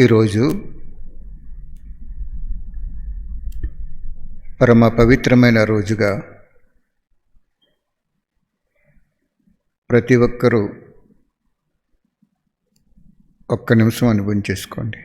ఈరోజు పరమ పవిత్రమైన రోజుగా ప్రతి ఒక్కరూ ఒక్క నిమిషం అనుభవం చేసుకోండి.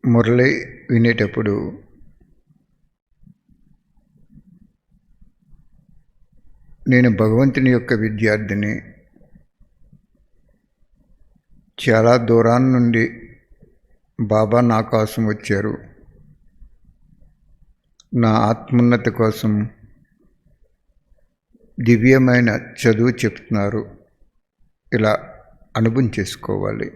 మురళి వినేటప్పుడు నేను భగవంతుని యొక్క విద్యార్థిని, చాలా దూరాన్ని నుండి బాబా నా కోసం వచ్చారు, నా ఆత్మోన్నతి కోసం దివ్యమైన చదువు చెప్తున్నారు, ఇలా అనుభవం చేసుకోవాలి.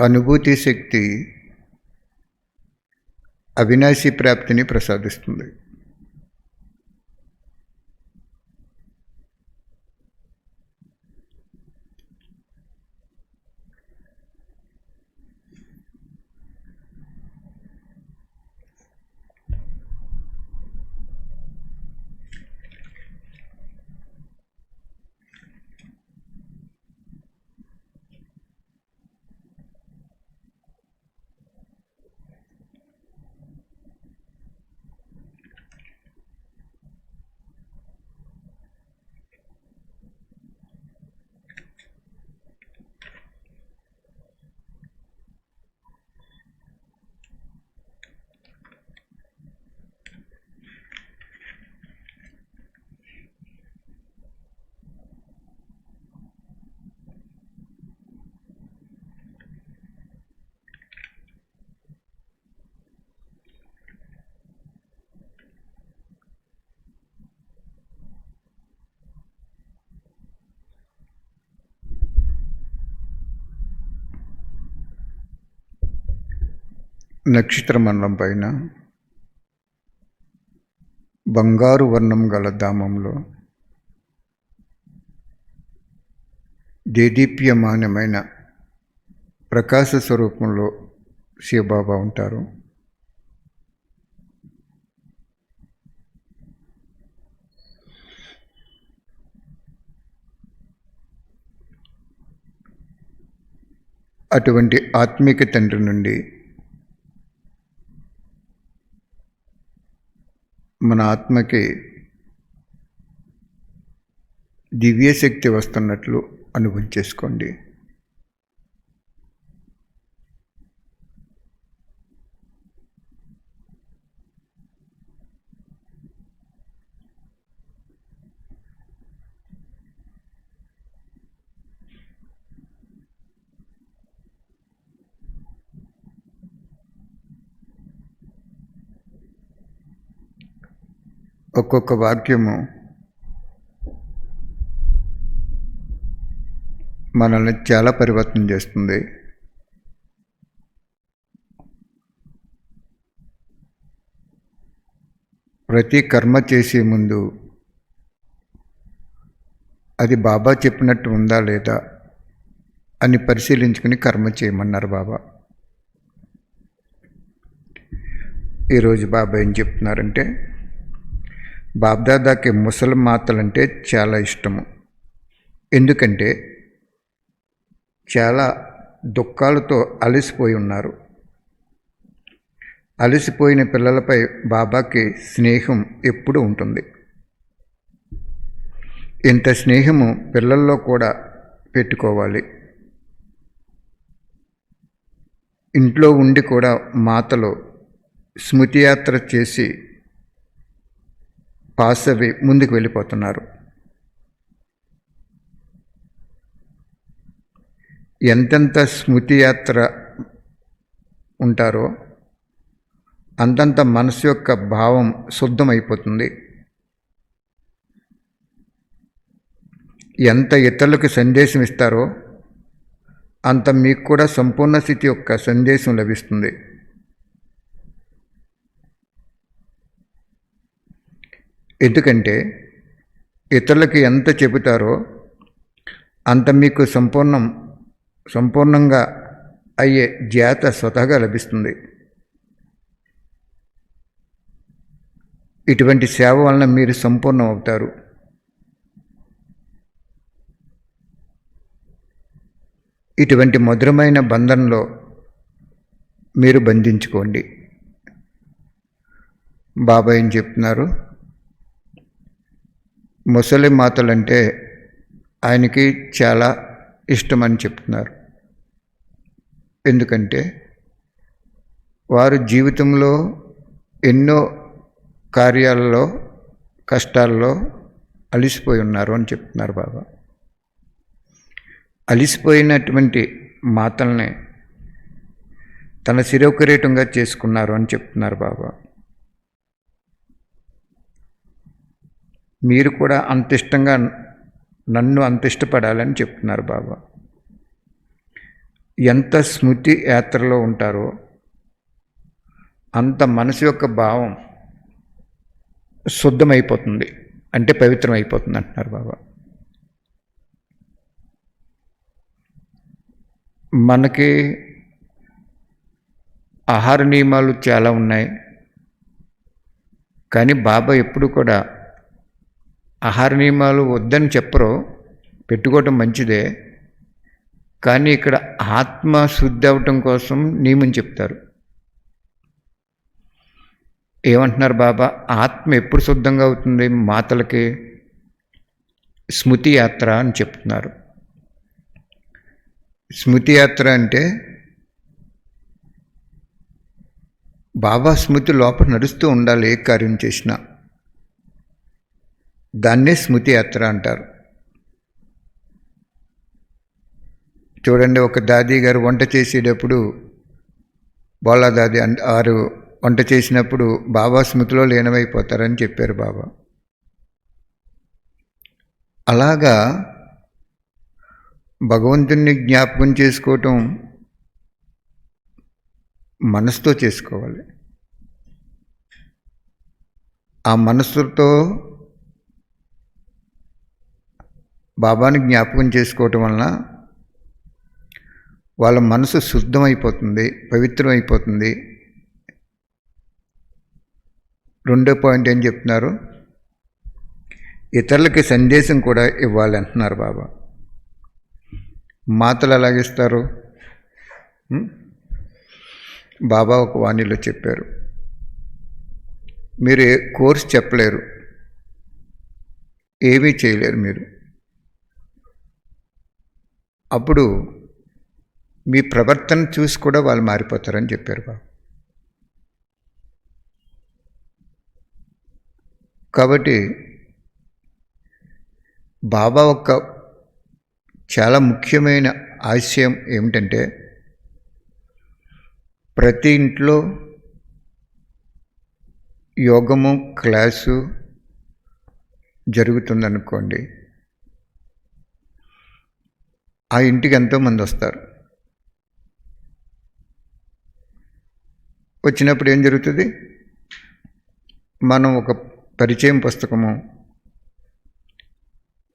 అనుభూతి శక్తి అవినాశి ప్రాప్తిని ప్రసాదిస్తుంది. నక్షత్ర మండలం పైన బంగారు వర్ణం గల ధామంలో దేదీప్యమానమైన ప్రకాశ స్వరూపంలో శివబాబా ఉంటారు. అటువంటి ఆత్మిక తండ్రి నుండి మన ఆత్మకి దివ్యశక్తి వస్తున్నట్లు అనుభవం చేసుకోండి. ఒక్కొక్క వాక్యము మనల్ని చాలా పరివర్తన చేస్తుంది. ప్రతి కర్మ చేసే ముందు అది బాబా చెప్పినట్టు ఉందా లేదా అని పరిశీలించుకుని కర్మ చేయమన్నారు బాబా. ఈరోజు బాబా ఏం చెప్తున్నారంటే, బాబ్దాదాకి ముసలి మాతలంటే చాలా ఇష్టము. ఎందుకంటే చాలా దుఃఖాలతో అలసిపోయి ఉన్నారు. అలసిపోయిన పిల్లలపై బాబాకి స్నేహం ఎప్పుడూ ఉంటుంది. ఇంత స్నేహము పిల్లల్లో కూడా పెట్టుకోవాలి. ఇంట్లో ఉండి కూడా మాతలు స్మృతి యాత్ర చేసి పాస్ అవి ముందుకు వెళ్ళిపోతున్నారు. ఎంతెంత స్మృతి యాత్ర ఉంటారో అంతంత మనసు యొక్క భావం శుద్ధమైపోతుంది. ఎంత ఇతరులకు సందేశం ఇస్తారో అంత మీకు కూడా సంపూర్ణ స్థితి యొక్క సందేశం లభిస్తుంది. ఎందుకంటే ఇతరులకు ఎంత చెబుతారో అంత మీకు సంపూర్ణంగా అయ్యే జ్ఞాత స్వతహాగా లభిస్తుంది. ఇటువంటి సేవ వలన మీరు సంపూర్ణం అవుతారు. ఇటువంటి మధురమైన బంధంలో మీరు బంధించుకోండి. బాబా ఏం చెప్తున్నారు, ముసలి మాతలంటే ఆయనకి చాలా ఇష్టమని చెప్తున్నారు. ఎందుకంటే వారు జీవితంలో ఎన్నో కార్యాలలో కష్టాల్లో అలిసిపోయి ఉన్నారు అని చెప్తున్నారు బాబా. అలిసిపోయినటువంటి మాతల్ని తన శిరోకిరీటంగా చేసుకున్నారు అని చెప్తున్నారు బాబా. మీరు కూడా అంత ఇష్టంగా నన్ను అంత ఇష్టపడాలని చెప్తున్నారు బాబా. ఎంత స్మృతి యాత్రలో ఉంటారో అంత మనసు యొక్క భావం శుద్ధమైపోతుంది, అంటే పవిత్రమైపోతుంది అంటున్నారు బాబా. మనకి ఆహార నియమాలు చాలా ఉన్నాయి, కానీ బాబా ఎప్పుడు కూడా ఆహార నియమాలు వద్దని చెప్పరు, పెట్టుకోవటం మంచిదే. కానీ ఇక్కడ ఆత్మ శుద్ధి అవటం కోసం నియమం చెప్తారు. ఏమంటున్నారు బాబా, ఆత్మ ఎప్పుడు శుద్ధంగా అవుతుంది? మాతలకి స్మృతి యాత్ర అని చెప్తున్నారు. స్మృతి యాత్ర అంటే బాబా స్మృతి లోపల నడుస్తూ ఉండాలి. ఏ కార్యం చేసినా దాన్నే స్మృతి యాత్ర అంటారు. చూడండి, ఒక దాదీ గారు వంట చేసేటప్పుడు బోలా దాది వారు వంట చేసినప్పుడు బాబా స్మృతిలో లీనమైపోతారని చెప్పారు బాబా. అలాగా భగవంతుణ్ణి జ్ఞాపకం చేసుకోవటం మనసుతో చేసుకోవాలి. ఆ మనసుతో బాబాని జ్ఞాపకం చేసుకోవటం వలన వాళ్ళ మనసు శుద్ధమైపోతుంది, పవిత్రమైపోతుంది. రెండో పాయింట్ ఏం చెప్తున్నారు, ఇతరులకి సందేశం కూడా ఇవ్వాలి అంటున్నారు బాబా. మాతలు ఎలాగిస్తారు? బాబా ఒక వాణిలో చెప్పారు, మీరు కోర్స్ చెప్పలేరు, ఏమీ చేయలేరు మీరు. అప్పుడు మీ ప్రవర్తన చూసి కూడా వాళ్ళు మారిపోతారని చెప్పారు బాబా. కాబట్టి బాబా ఒక చాలా ముఖ్యమైన ఆశయం ఏమిటంటే, ప్రతి ఇంట్లో యోగము క్లాసు జరుగుతుందనుకోండి, ఆ ఇంటికి ఎంతోమంది వస్తారు. వచ్చినప్పుడు ఏం జరుగుతుంది? మనం ఒక పరిచయం పుస్తకము,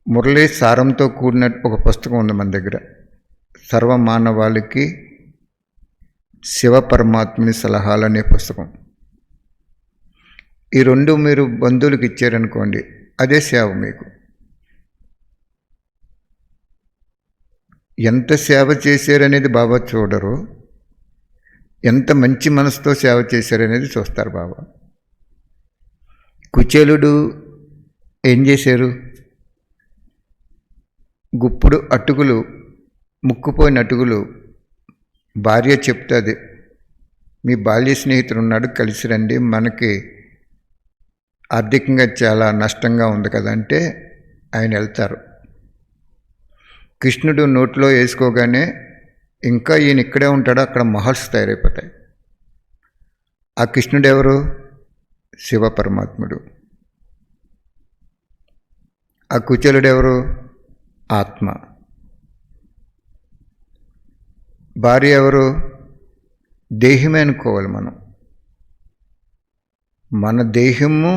మురళీ సారంతో కూడిన ఒక పుస్తకం ఉంది మన దగ్గర, సర్వమానవాళికి శివ పరమాత్మని సలహాలు అనే పుస్తకం. ఈ రెండు మీరు బంధువులకు ఇచ్చారనుకోండి, అదే సేవ మీకు. ఎంత సేవ చేశారనేది బాబా చూడరు, ఎంత మంచి మనసుతో సేవ చేశారనేది చూస్తారు బాబా. కుచేలుడు ఏం చేశారు? గుప్పుడు అటుకులు, ముక్కుపోయిన అటుకులు భార్య చెప్తుంది, మీ బాల్య స్నేహితుడు ఉన్నాడు, కలిసి రండి, మనకి ఆర్థికంగా చాలా నష్టంగా ఉంది కదా అంటే ఆయన వెళ్తారు. కృష్ణుడు నోట్లో వేసుకోగానే ఇంకా ఈయన ఇక్కడే ఉంటాడో అక్కడ మహల్స్ తయారైపోతాయి. ఆ కృష్ణుడు ఎవరు? శివ పరమాత్ముడు. ఆ కుచేలుడు ఎవరు? ఆత్మ. భార్య ఎవరు? దేహమే అనుకోవాలి మనం. మన దేహము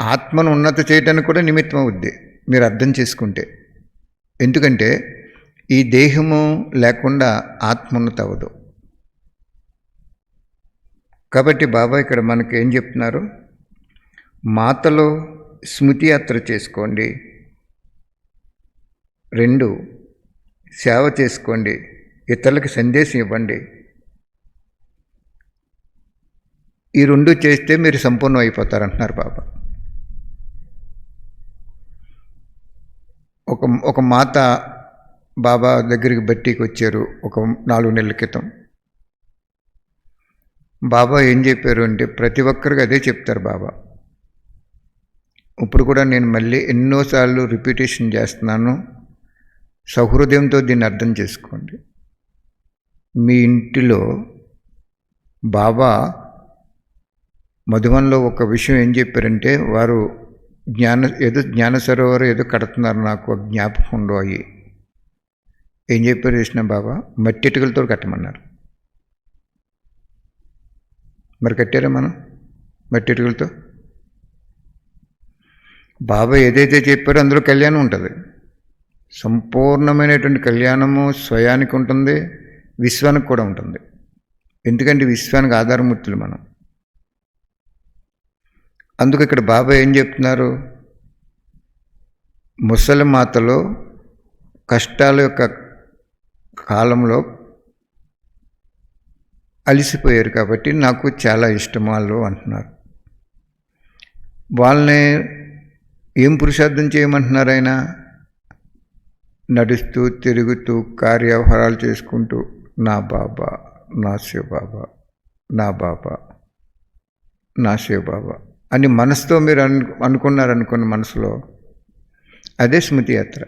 ఆత్మను ఉన్నత చేయడానికి కూడా నిమిత్తం అవుద్ది, మీరు అర్థం చేసుకుంటే. ఎందుకంటే ఈ దేహము లేకుండా ఆత్మ ఉన్నత అవ్వదు. కాబట్టి బాబా ఇక్కడ మనకి ఏం చెప్తున్నారు? మాతలో స్మృతి యాత్ర చేసుకోండి, 2 సేవ చేసుకోండి, ఇతరులకి సందేశం ఇవ్వండి. ఈ 2 చేస్తే మీరు సంపూర్ణం అయిపోతారంటున్నారు బాబా. ఒక మాత బాబా దగ్గరికి బట్టీకి వచ్చారు ఒక 4 నెలల క్రితం. బాబా ఏం చెప్పారు అంటే, ప్రతి ఒక్కరికి అదే చెప్తారు బాబా. ఇప్పుడు కూడా నేను మళ్ళీ ఎన్నోసార్లు రిపీటేషన్ చేస్తున్నాను, సహృదయంతో దీన్ని అర్థం చేసుకోండి. మీ ఇంటిలో బాబా మధువన్లో ఒక విషయం ఏం చెప్పారంటే, వారు జ్ఞాన సరోవరం ఏదో కడుతున్నారు, నాకు జ్ఞాపకం ఉండవు. అయ్యి ఏం చెప్పారు కృష్ణ బాబా? మట్టి ఇటుకలతో కట్టమన్నారు. మరి కట్టారా మనం మట్టి ఇటుకలతో? బాబా ఏదైతే చెప్పారో అందులో కళ్యాణం ఉంటుంది. సంపూర్ణమైనటువంటి కళ్యాణము స్వయానికి ఉంటుంది, విశ్వానికి కూడా ఉంటుంది. ఎందుకంటే విశ్వానికి ఆధారమూర్తులు మనం. అందుకు ఇక్కడ బాబా ఏం చెప్తున్నారు? ముసలి మాతలో కష్టాల యొక్క కాలంలో అలిసిపోయారు కాబట్టి నాకు చాలా ఇష్టం వాళ్ళు అంటున్నారు. వాళ్ళని ఏం పురుషార్థం చేయమంటున్నారు? ఆయన నడుస్తూ తిరుగుతూ కార్యవ్యవహారాలు చేసుకుంటూ నా బాబా, నా శివ బాబా, నా బాబా, నా శివ బాబా అని మనసుతో మీరు అనుకున్నారనుకున్న మనసులో, అదే స్మృతి యాత్ర.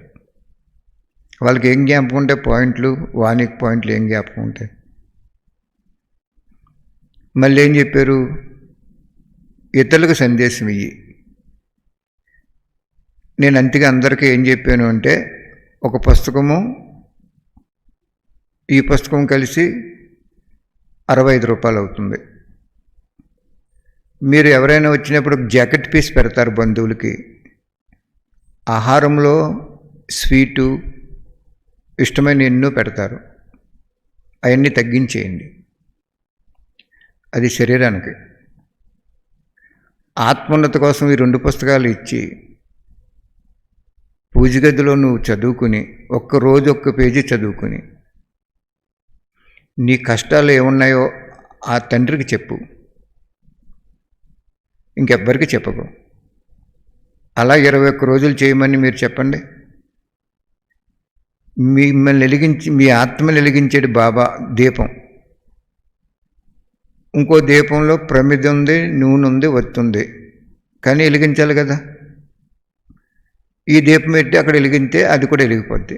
వాళ్ళకి ఏం జ్ఞాపకం ఉంటాయి? పాయింట్లు, వానికి పాయింట్లు ఏం జ్ఞాపకం ఉంటాయి? మళ్ళీ ఏం చెప్పారు? ఇతరులకు సందేశం ఇయ్యి. నేను అంతగా అందరికీ ఏం చెప్పాను అంటే, ఒక పుస్తకము, ఈ పుస్తకం కలిసి 65 రూపాయలు అవుతుంది. మీరు ఎవరైనా వచ్చినప్పుడు జాకెట్ పీస్ పెడతారు బంధువులకి, ఆహారంలో స్వీటు ఇష్టమైన ఎన్నో పెడతారు, అవన్నీ తగ్గించేయండి. అది శరీరానికి. ఆత్మోన్నత కోసం ఈ 2 పుస్తకాలు ఇచ్చి పూజ గదిలో నువ్వు చదువుకుని, ఒక్కరోజు ఒక్క పేజీ చదువుకుని, నీ కష్టాలు ఏమున్నాయో ఆ తండ్రికి చెప్పు, ఇంకెవ్వరికి చెప్పకు. అలా 21 రోజులు చేయమని మీరు చెప్పండి. మిమ్మల్ని వెలిగించి, మీ ఆత్మని వెలిగించేది బాబా దీపం. ఇంకో దీపంలో ప్రమిద ఉంది, నూనె ఉంది, ఒత్తి ఉంది, కానీ వెలిగించాలి కదా. ఈ దీపం పెట్టి అక్కడ వెలిగితే అది కూడా వెలిగిపోద్ది.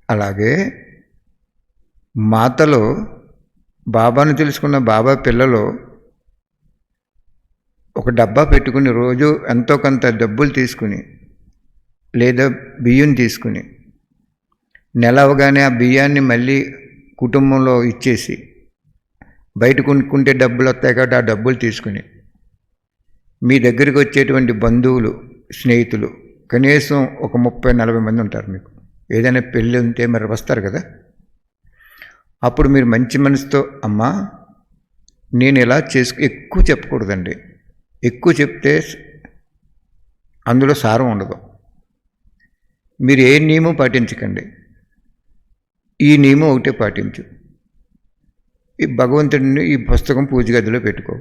అలాగే మాతలో బాబాను తెలుసుకున్న బాబా పిల్లలు ఒక డబ్బా పెట్టుకుని రోజు ఎంతో కొంత డబ్బులు తీసుకుని లేదా బియ్యం తీసుకుని నెల అవగానే ఆ బియ్యాన్ని మళ్ళీ కుటుంబంలో ఇచ్చేసి బయట కొనుక్కుంటే డబ్బులు వస్తాయి కాబట్టి ఆ డబ్బులు తీసుకుని మీ దగ్గరికి వచ్చేటువంటి బంధువులు స్నేహితులు కనీసం ఒక 30-40 మంది ఉంటారు. మీకు ఏదైనా పెళ్ళి ఉంటే మరి వస్తారు కదా, అప్పుడు మీరు మంచి మనసుతో అమ్మా నేను ఇలా ఎక్కువ చెప్పకూడదండి. ఎక్కువ చెప్తే అందులో సారం ఉండదు. మీరు ఏ నియమం పాటించకండి, ఈ నియమం ఒకటే పాటించు. ఈ భగవంతుడిని ఈ పుస్తకం పూజ గదిలో పెట్టుకో,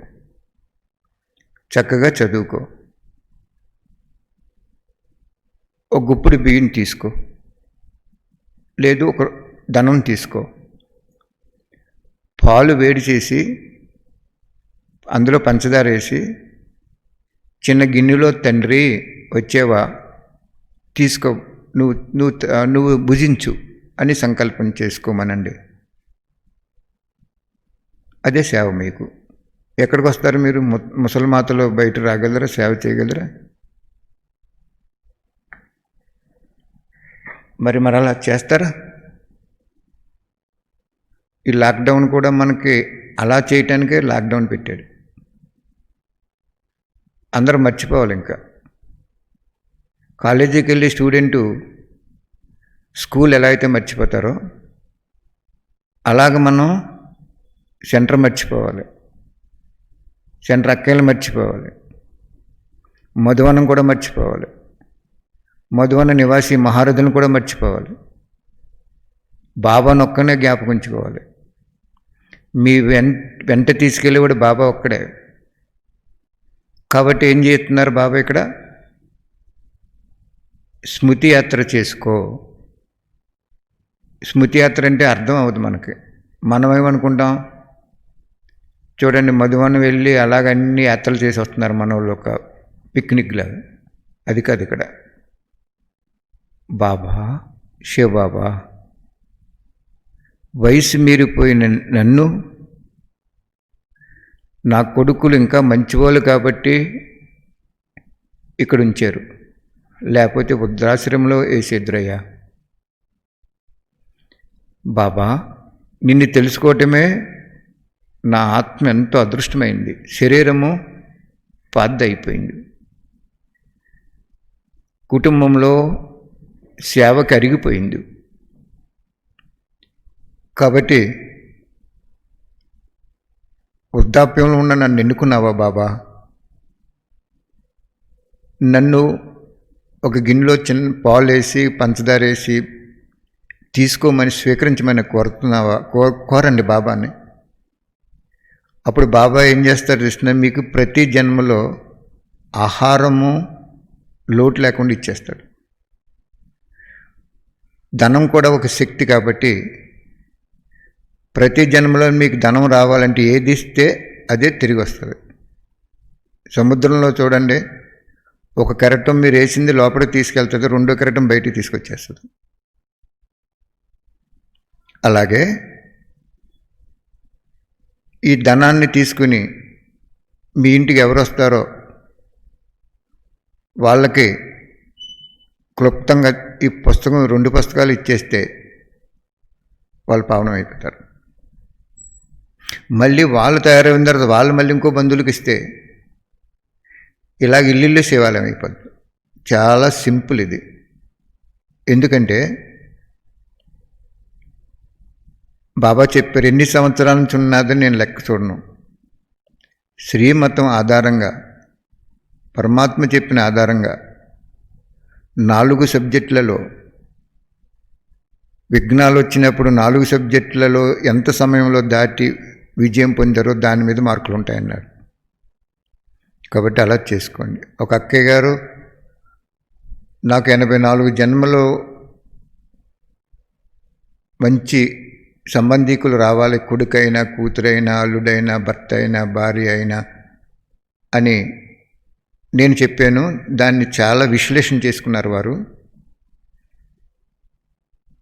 చక్కగా చదువుకో, ఒక గుప్పుడు బియ్యం తీసుకో, లేదు ఒక ధనం తీసుకో, పాలు వేడి చేసి అందులో పంచదార వేసి చిన్న గిన్నెలో తండ్రి వచ్చేవా తీసుకో, నువ్వు భుజించు అని సంకల్పం చేసుకోమనండి. అదే సేవ. మీకు ఎక్కడికి వస్తారు? మీరు ముసలిమాతలో బయట రాగలరా? సేవ చేయగలరా? మరి అలా చేస్తారా? ఈ లాక్డౌన్ కూడా మనకి అలా చేయటానికే లాక్డౌన్ పెట్టాడు. అందరూ మర్చిపోవాలి. ఇంకా కాలేజీకి వెళ్ళి స్టూడెంటు స్కూల్ ఎలా అయితే మర్చిపోతారో అలాగ మనం సెంటర్ మర్చిపోవాలి, సెంటర్ అక్కయ్యలు మర్చిపోవాలి, మధువనం కూడా మర్చిపోవాలి, మధువన నివాసి మహారథులను కూడా మర్చిపోవాలి, బాబా నొక్కనే జ్ఞాపకం ఉంచుకోవాలి. మీ వెంట తీసుకెళ్ళేవాడు బాబా ఒక్కడే. కాబట్టి ఏం చేస్తున్నారు బాబా ఇక్కడ? స్మృతి యాత్ర చేసుకో. స్మృతి యాత్ర అంటే అర్థం అవ్వదు మనకి. మనమేమనుకుంటాం, చూడండి మధువనం వెళ్ళి అలాగన్నీ యాత్రలు చేసి వస్తున్నారు మన వాళ్ళు, ఒక పిక్నిక్లా. అది కాదు ఇక్కడ. బాబా, శివబాబా వయసు మీరిపోయిన నన్ను, నా కొడుకులు ఇంకా మంచివాళ్ళు కాబట్టి ఇక్కడ ఉంచారు, లేకపోతే వృద్ధాశ్రమంలో వేసేద్రయ్యా. బాబా నిన్ను తెలుసుకోవటమే నా ఆత్మ ఎంతో అదృష్టమైంది. శరీరము పాద్దయిపోయింది. కుటుంబంలో సేవకి అరిగిపోయింది. కాబట్టి వృద్ధాప్యంలో ఉన్న నన్ను ఎన్నుకున్నావా బాబా? నన్ను ఒక గిన్నెలో చిన్న పాలు వేసి పంచదార వేసి తీసుకోమని స్వీకరించమని కోరుతున్నావా? కోరండి బాబాని. అప్పుడు బాబా ఏం చేస్తారు కృష్ణ? మీకు ప్రతి జన్మలో ఆహారము లోటు లేకుండా ఇచ్చేస్తాడు. ధనం కూడా ఒక శక్తి కాబట్టి ప్రతి జన్మలో మీకు ధనం రావాలంటే ఏది ఇస్తే అదే తిరిగి వస్తుంది. సముద్రంలో చూడండి, ఒక కెరటం మీరు వేసింది లోపలికి తీసుకెళ్తుంది, రెండో కెరటం బయటికి తీసుకొచ్చేస్తుంది. అలాగే ఈ ధనాన్ని తీసుకుని మీ ఇంటికి ఎవరు వస్తారో వాళ్ళకి క్లుప్తంగా ఈ పుస్తకం 2 పుస్తకాలు ఇచ్చేస్తే వాళ్ళు పావనం అయిపోతారు. మళ్ళీ వాళ్ళు తయారైన తర్వాత వాళ్ళు మళ్ళీ ఇంకో బంధువులకు ఇస్తే ఇలాగ ఇల్లు శివాలయం అయిపోద్ది. చాలా సింపుల్ ఇది. ఎందుకంటే బాబా చెప్పారు, ఎన్ని సంవత్సరాల నుంచి ఉన్నదని నేను లెక్క చూడను. శ్రీమతం ఆధారంగా, పరమాత్మ చెప్పిన ఆధారంగా 4 సబ్జెక్టులలో విఘ్నాలు వచ్చినప్పుడు 4 సబ్జెక్టులలో ఎంత సమయంలో దాటి విజయం పొందారో దాని మీద మార్కులు ఉంటాయన్నారు. కాబట్టి అలా చేసుకోండి. ఒక అక్కయ్య గారు, నాకు 84 జన్మలో మంచి సంబంధికులు రావాలి, కొడుకైనా కూతురైనా అల్లుడైనా భర్త అయినా భార్య అయినా అని నేను చెప్పాను. దాన్ని చాలా విశ్లేషణ చేసుకున్నారు వారు.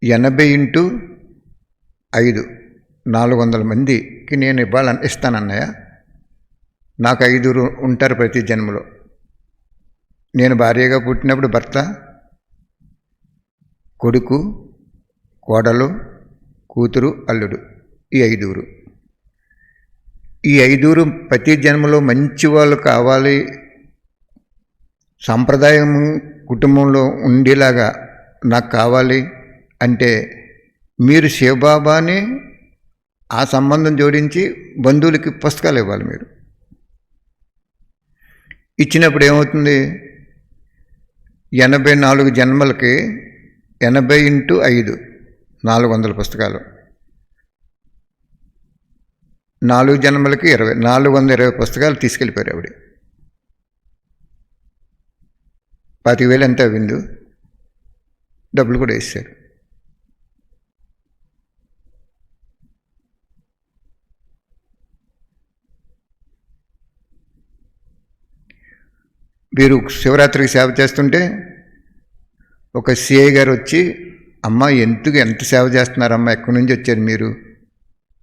80x5 400 మందికి నేను ఇస్తానన్నయ్య. నాకు 5 ఉంటారు ప్రతి జన్మలో. నేను భార్యగా పుట్టినప్పుడు భర్త, కొడుకు, కోడలు, కూతురు, అల్లుడు, ఈ 5. ఈ 5 ప్రతి జన్మలో మంచి వాళ్ళు కావాలి, సాంప్రదాయం కుటుంబంలో ఉండేలాగా నాకు కావాలి అంటే మీరు శివబాబాని ఆ సంబంధం జోడించి బంధువులకి పుస్తకాలు ఇవ్వాలి. మీరు ఇచ్చినప్పుడు ఏమవుతుంది? 84 జన్మలకి 80 × 5 400 పుస్తకాలు. 4 జన్మలకి 20 420 పుస్తకాలు తీసుకెళ్ళిపోయారు ఆవిడ. 25,000 ఎంత అవిందు, డబ్బులు కూడా వేసారు. మీరు శివరాత్రికి సేవ చేస్తుంటే ఒక సిఐ గారు వచ్చి, అమ్మ ఎంత సేవ చేస్తున్నారమ్మా, ఎక్కడి నుంచి వచ్చారు మీరు?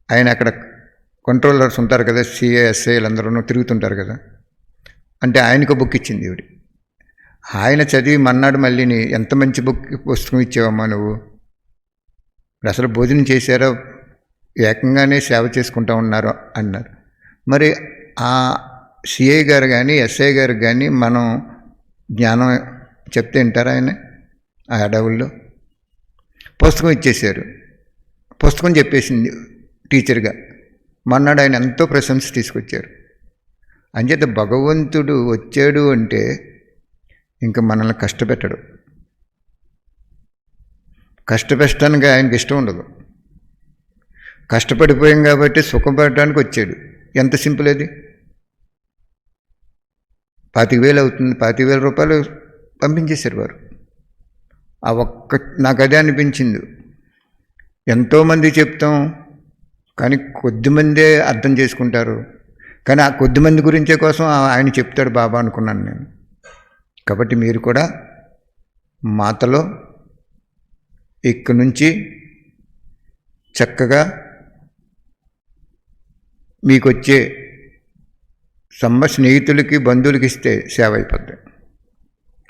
ఆయన అక్కడ కంట్రోలర్స్ ఉంటారు కదా, సిఐ ఎస్ఐలు అందరూ తిరుగుతుంటారు కదా. అంటే ఆయనకు బుక్ ఇచ్చింది ఇవిడి. ఆయన చదివి మన్నాడు మళ్ళీని, ఎంత మంచి పుస్తకం ఇచ్చావమ్మా నువ్వు, అసలు భోజనం చేశారో ఏకంగానే సేవ చేసుకుంటూ ఉన్నారు అన్నారు. మరి ఆ సిఐ గారు కానీ ఎస్ఐ గారు కానీ మనం జ్ఞానం చెప్తే వింటారా? ఆయన ఆ అడవుల్లో పుస్తకం ఇచ్చేశారు. పుస్తకం చెప్పేసింది టీచర్గా. మన్నాడు ఆయన ఎంతో ప్రశంస తీసుకొచ్చారు. అంచేత భగవంతుడు వచ్చాడు అంటే ఇంకా మనల్ని కష్టపెట్టడు. కష్టపెట్టడానికి ఆయనకి ఇష్టం ఉండదు. కష్టపడిపోయాం కాబట్టి సుఖపడడానికి వచ్చాడు. ఎంత సింపుల్ అది. 25,000 అవుతుంది, 25,000 రూపాయలు పంపించేశారు వారు. నాకు అదే అనిపించింది. ఎంతోమంది చెప్తాం కానీ కొద్దిమందే అర్థం చేసుకుంటారు. కానీ ఆ కొద్దిమంది గురించే కోసం ఆయన చెప్తాడు బాబా అనుకున్నాను నేను. కాబట్టి మీరు కూడా మాతలో ఇక్కడి నుంచి చక్కగా మీకు వచ్చే స్నేహితులకి బంధువులకి ఇస్తే సేవ అయిపోద్ది.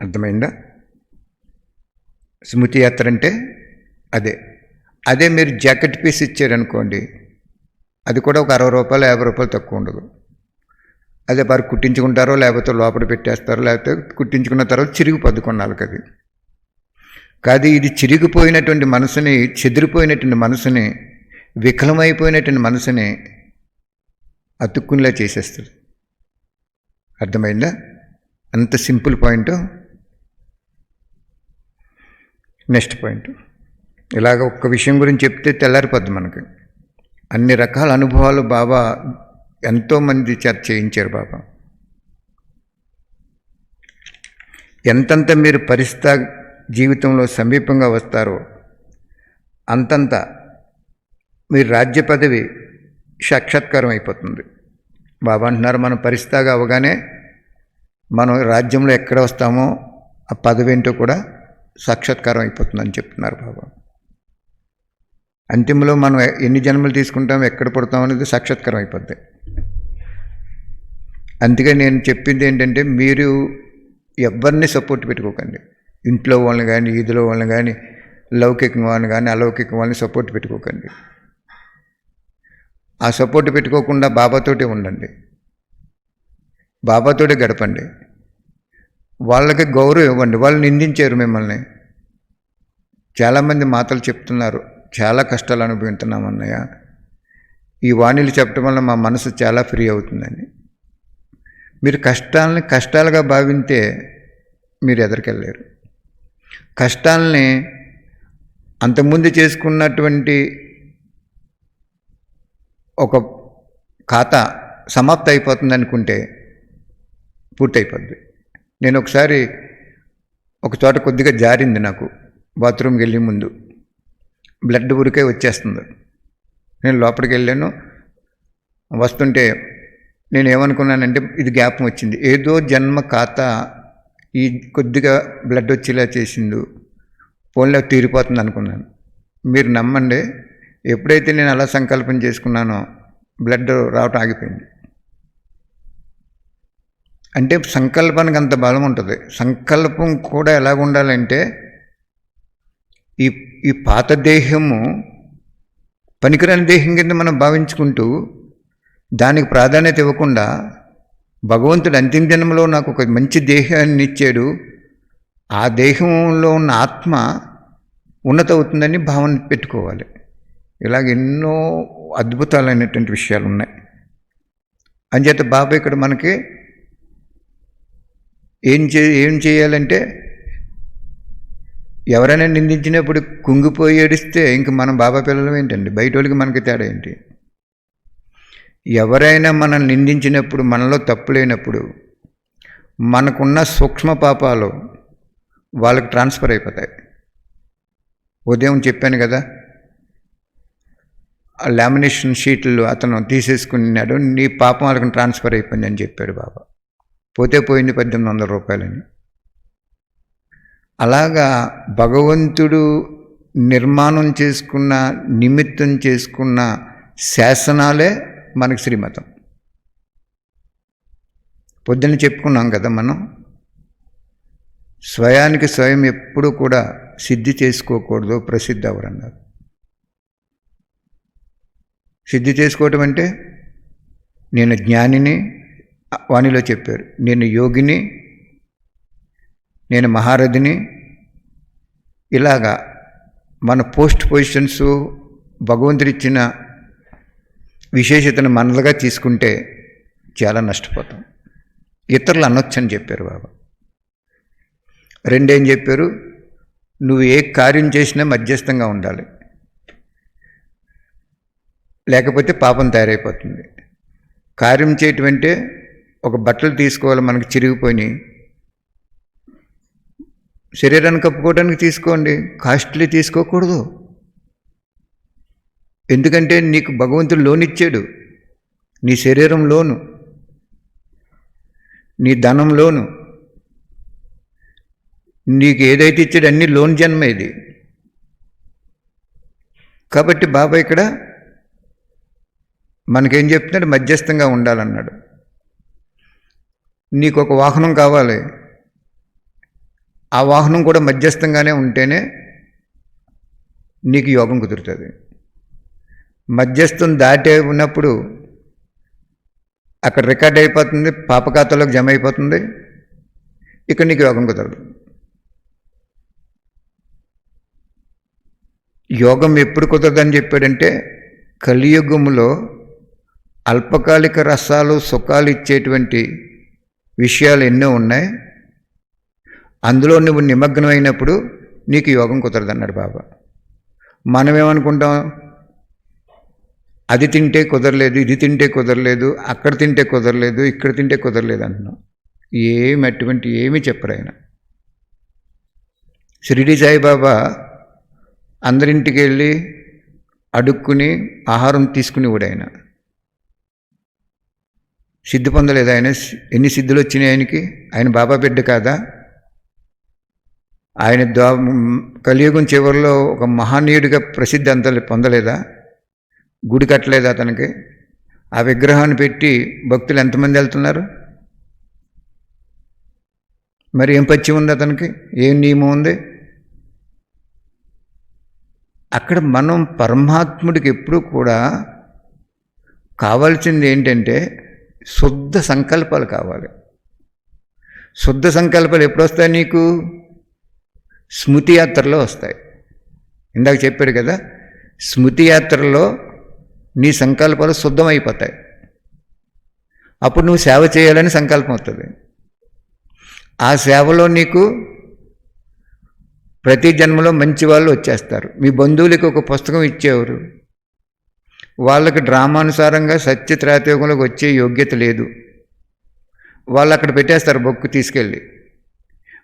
అర్థమైందా? స్మృతి యాత్ర అంటే అదే మీరు జాకెట్ పీస్ ఇచ్చారనుకోండి, అది కూడా ఒక 60 రూపాయలు 50 రూపాయలు తక్కువ ఉండదు. అదే వారు కుట్టించుకుంటారో లేకపోతే లోపల పెట్టేస్తారో, లేకపోతే కుట్టించుకున్న తర్వాత చిరిగిపోద్ది కొన్నాళ్ళకి. అది కాదు, ఇది చిరిగిపోయినటువంటి మనసుని, చెదిరిపోయినటువంటి మనసుని, వికలమైపోయినటువంటి మనసుని అతుక్కునిలా చేసేస్తుంది. అర్థమైందా? అంత సింపుల్ పాయింట్. Next point. ఇలాగ ఒక్క విషయం గురించి చెప్తే తెల్లారిపోద్ది మనకి. అన్ని రకాల అనుభవాలు బాబా ఎంతోమంది చేత చేయించారు. బాబా ఎంతంత మీరు పరిస్థితి జీవితంలో సమీపంగా వస్తారో అంతంత మీరు రాజ్య పదవి సాక్షాత్కారం అయిపోతుంది. బాబా అంటున్నారు, మనం పరిస్థితిగా అవగానే మనం రాజ్యంలో ఎక్కడ వస్తామో ఆ పదవి ఏంటో కూడా సాక్షాత్కారం అయిపోతుందని చెప్తున్నారు బాబా. అంతిమలో మనం ఎన్ని జన్మలు తీసుకుంటాం, ఎక్కడ పడతాం అనేది సాక్షాత్కారం అయిపోద్ది. అందుకే నేను చెప్పింది ఏంటంటే, మీరు ఎవరిని సపోర్ట్ పెట్టుకోకండి. ఇంట్లో వాళ్ళని కానీ, ఈదులో వాళ్ళని కానీ, లౌకిక వాళ్ళని కానీ, అలౌకిక వాళ్ళని సపోర్ట్ పెట్టుకోకండి. ఆ సపోర్ట్ పెట్టుకోకుండా బాబాతోటే ఉండండి, బాబాతోటే గడపండి. వాళ్ళకి గౌరవం ఇవ్వండి. వాళ్ళు నిందించారు మిమ్మల్ని. చాలామంది మాటలు చెప్తున్నారు, చాలా కష్టాలు అనుభవిస్తున్నాం అన్నయ్య, ఈ వాణిలు చెప్పడం వల్ల మా మనసు చాలా ఫ్రీ అవుతుందని. మీరు కష్టాలని కష్టాలుగా భావింతే మీరు ఎదరికెళ్ళలేరు. కష్టాలని అంతకుముందు చేసుకున్నటువంటి ఒక ఖాతా సమాప్తి అయిపోతుంది అనుకుంటే పూర్తయిపోద్ది. నేను ఒకసారి ఒక చోట కొద్దిగా జారింది నాకు, బాత్రూమ్కి వెళ్ళే ముందు బ్లడ్ ఊరికే వచ్చేస్తుంది. నేను లోపలికి వెళ్ళాను. వస్తుంటే నేను ఏమనుకున్నానంటే, ఇది జ్ఞాపకం వచ్చింది, ఏదో జన్మ ఖాతా ఈ కొద్దిగా బ్లడ్ వచ్చేలా చేసిండు, ఫోన్లో తీరిపోతుంది అనుకున్నాను. మీరు నమ్మండి, ఎప్పుడైతే నేను అలా సంకల్పం చేసుకున్నానో బ్లడ్ రావటం ఆగిపోయింది. అంటే సంకల్పానికి అంత బలం ఉంటుంది. సంకల్పం కూడా ఎలాగ ఉండాలంటే ఈ ఈ పాత దేహము పనికిరాని దేహం కింద మనం భావించుకుంటూ దానికి ప్రాధాన్యత ఇవ్వకుండా భగవంతుడు అంతిమ జన్మలో నాకు ఒక మంచి దేహాన్ని ఇచ్చాడు, ఆ దేహంలో ఉన్న ఆత్మ ఉన్నత అవుతుందని భావన పెట్టుకోవాలి. ఇలాగ ఎన్నో అద్భుతాలైనటువంటి విషయాలు ఉన్నాయి. అంచేత బాబా ఇక్కడ మనకి ఏం చేయాలంటే, ఎవరైనా నిందించినప్పుడు కుంగిపోయి ఏడిస్తే ఇంక మనం బాబా పిల్లలు ఏంటండి, బయట వాళ్ళకి మనకి తేడా ఏంటి? ఎవరైనా మనల్ని నిందించినప్పుడు, మనలో తప్పు లేనప్పుడు మనకున్న సూక్ష్మ పాపాలు వాళ్ళకి ట్రాన్స్ఫర్ అయిపోతాయి. ఉదయం చెప్పాను కదా, ఆ లామినేషన్ షీట్లు అతను తీసేసుకున్నాడు, నీ పాపం వాళ్ళకి ట్రాన్స్ఫర్ అయిపోయింది అని చెప్పాడు బాబా. పోతే పోయింది 1800 రూపాయలని. అలాగా భగవంతుడు నిర్మాణం చేసుకున్న, నిమిత్తం చేసుకున్న శాసనాలే మనకి శ్రీమతం. పొద్దున్న చెప్పుకున్నాం కదా మనం, స్వయానికి స్వయం ఎప్పుడు కూడా సిద్ధి చేసుకోకూడదు, ప్రసిద్ధి ఎవరన్నారు. సిద్ధి చేసుకోవటం అంటే నేను జ్ఞానిని, వాణిలో చెప్పారు, నేను యోగిని, నేను మహారథిని. ఇలాగా మన పోస్ట్ పొజిషన్స్ భగవంతుడిచ్చిన విశేషతను మనలుగా తీసుకుంటే చాలా నష్టపోతాం. ఇతరులు అనొచ్చని చెప్పారు బాబా. రెండేం చెప్పారు, నువ్వు ఏ కార్యం చేసినా మధ్యస్థంగా ఉండాలి, లేకపోతే పాపం తయారైపోతుంది. కార్యం చేయటం అంటే ఒక బట్టలు తీసుకోవాలి, మనకు చిరిగిపోయి శరీరాన్ని కప్పుకోవడానికి తీసుకోండి, కాస్ట్లీ తీసుకోకూడదు. ఎందుకంటే నీకు భగవంతుడు లోన్ ఇచ్చాడు, నీ శరీరం లోను, నీ ధనం లోను, నీకు ఏదైతే ఇచ్చాడు అన్ని లోన్ జన్మ ఇది. కాబట్టి బాబా ఇక్కడ మనకేం చెప్తున్నాడు, మధ్యస్థంగా ఉండాలన్నాడు. నీకు ఒక వాహనం కావాలి, ఆ వాహనం కూడా మధ్యస్థంగానే ఉంటేనే నీకు యోగం కుదురుతుంది. మధ్యస్థం దాటే ఉన్నప్పుడు అక్కడ రికార్డ్ అయిపోతుంది, పాపఖాతాలోకి జమ అయిపోతుంది, ఇక్కడ నీకు యోగం కుదరదు. యోగం ఎప్పుడు కుదరదని చెప్పాడంటే, కలియుగంలో అల్పకాలిక రసాలు సుఖాలు ఇచ్చేటువంటి విషయాలు ఎన్నో ఉన్నాయి, అందులో నువ్వు నిమగ్నమైనప్పుడు నీకు యోగం కుదరదన్నాడు బాబా. మనమేమనుకుంటాం, అది తింటే కుదరలేదు, ఇది తింటే కుదరలేదు, అక్కడ తింటే కుదరలేదు, ఇక్కడ తింటే కుదరలేదు అంటున్నాం. అటువంటి ఏమీ చెప్పరు ఆయన. షిరిడి సాయిబాబా అందరింటికి వెళ్ళి అడుక్కుని ఆహారం తీసుకుని కూడా ఆయన సిద్ధి పొందలేదు. ఆయన ఎన్ని సిద్ధులు వచ్చినాయి ఆయనకి? ఆయన బాబా బిడ్డ కాదా? ఆయన కలియుగం చివరిలో ఒక మహనీయుడిగా ప్రసిద్ధి అంత పొందలేదా? గుడి కట్టలేదా అతనికి? ఆ విగ్రహాన్ని పెట్టి భక్తులు ఎంతమంది వెళ్తున్నారు? మరి ఏం పచ్చి ఉంది అతనికి? ఏం నియమం ఉంది? అక్కడ మనం పరమాత్ముడికి ఎప్పుడూ కూడా కావాల్సింది ఏంటంటే శుద్ధ సంకల్పాలు కావాలి. శుద్ధ సంకల్పాలు ఎప్పుడు వస్తాయి నీకు? స్మృతి యాత్రలో వస్తాయి. ఇందాక చెప్పాడు కదా, స్మృతి యాత్రలో నీ సంకల్పాలు శుద్ధమైపోతాయి. అప్పుడు నువ్వు సేవ చేయాలని సంకల్పం వస్తుంది. ఆ సేవలో నీకు ప్రతి జన్మలో మంచి వాళ్ళు వచ్చేస్తారు. మీ బంధువులకి ఒక పుస్తకం ఇచ్చేవారు, వాళ్ళకి డ్రామానుసారంగా సత్యత్రాతయుగంలోకి వచ్చే యోగ్యత లేదు, వాళ్ళు అక్కడ పెట్టేస్తారు బొక్కు తీసుకెళ్ళి.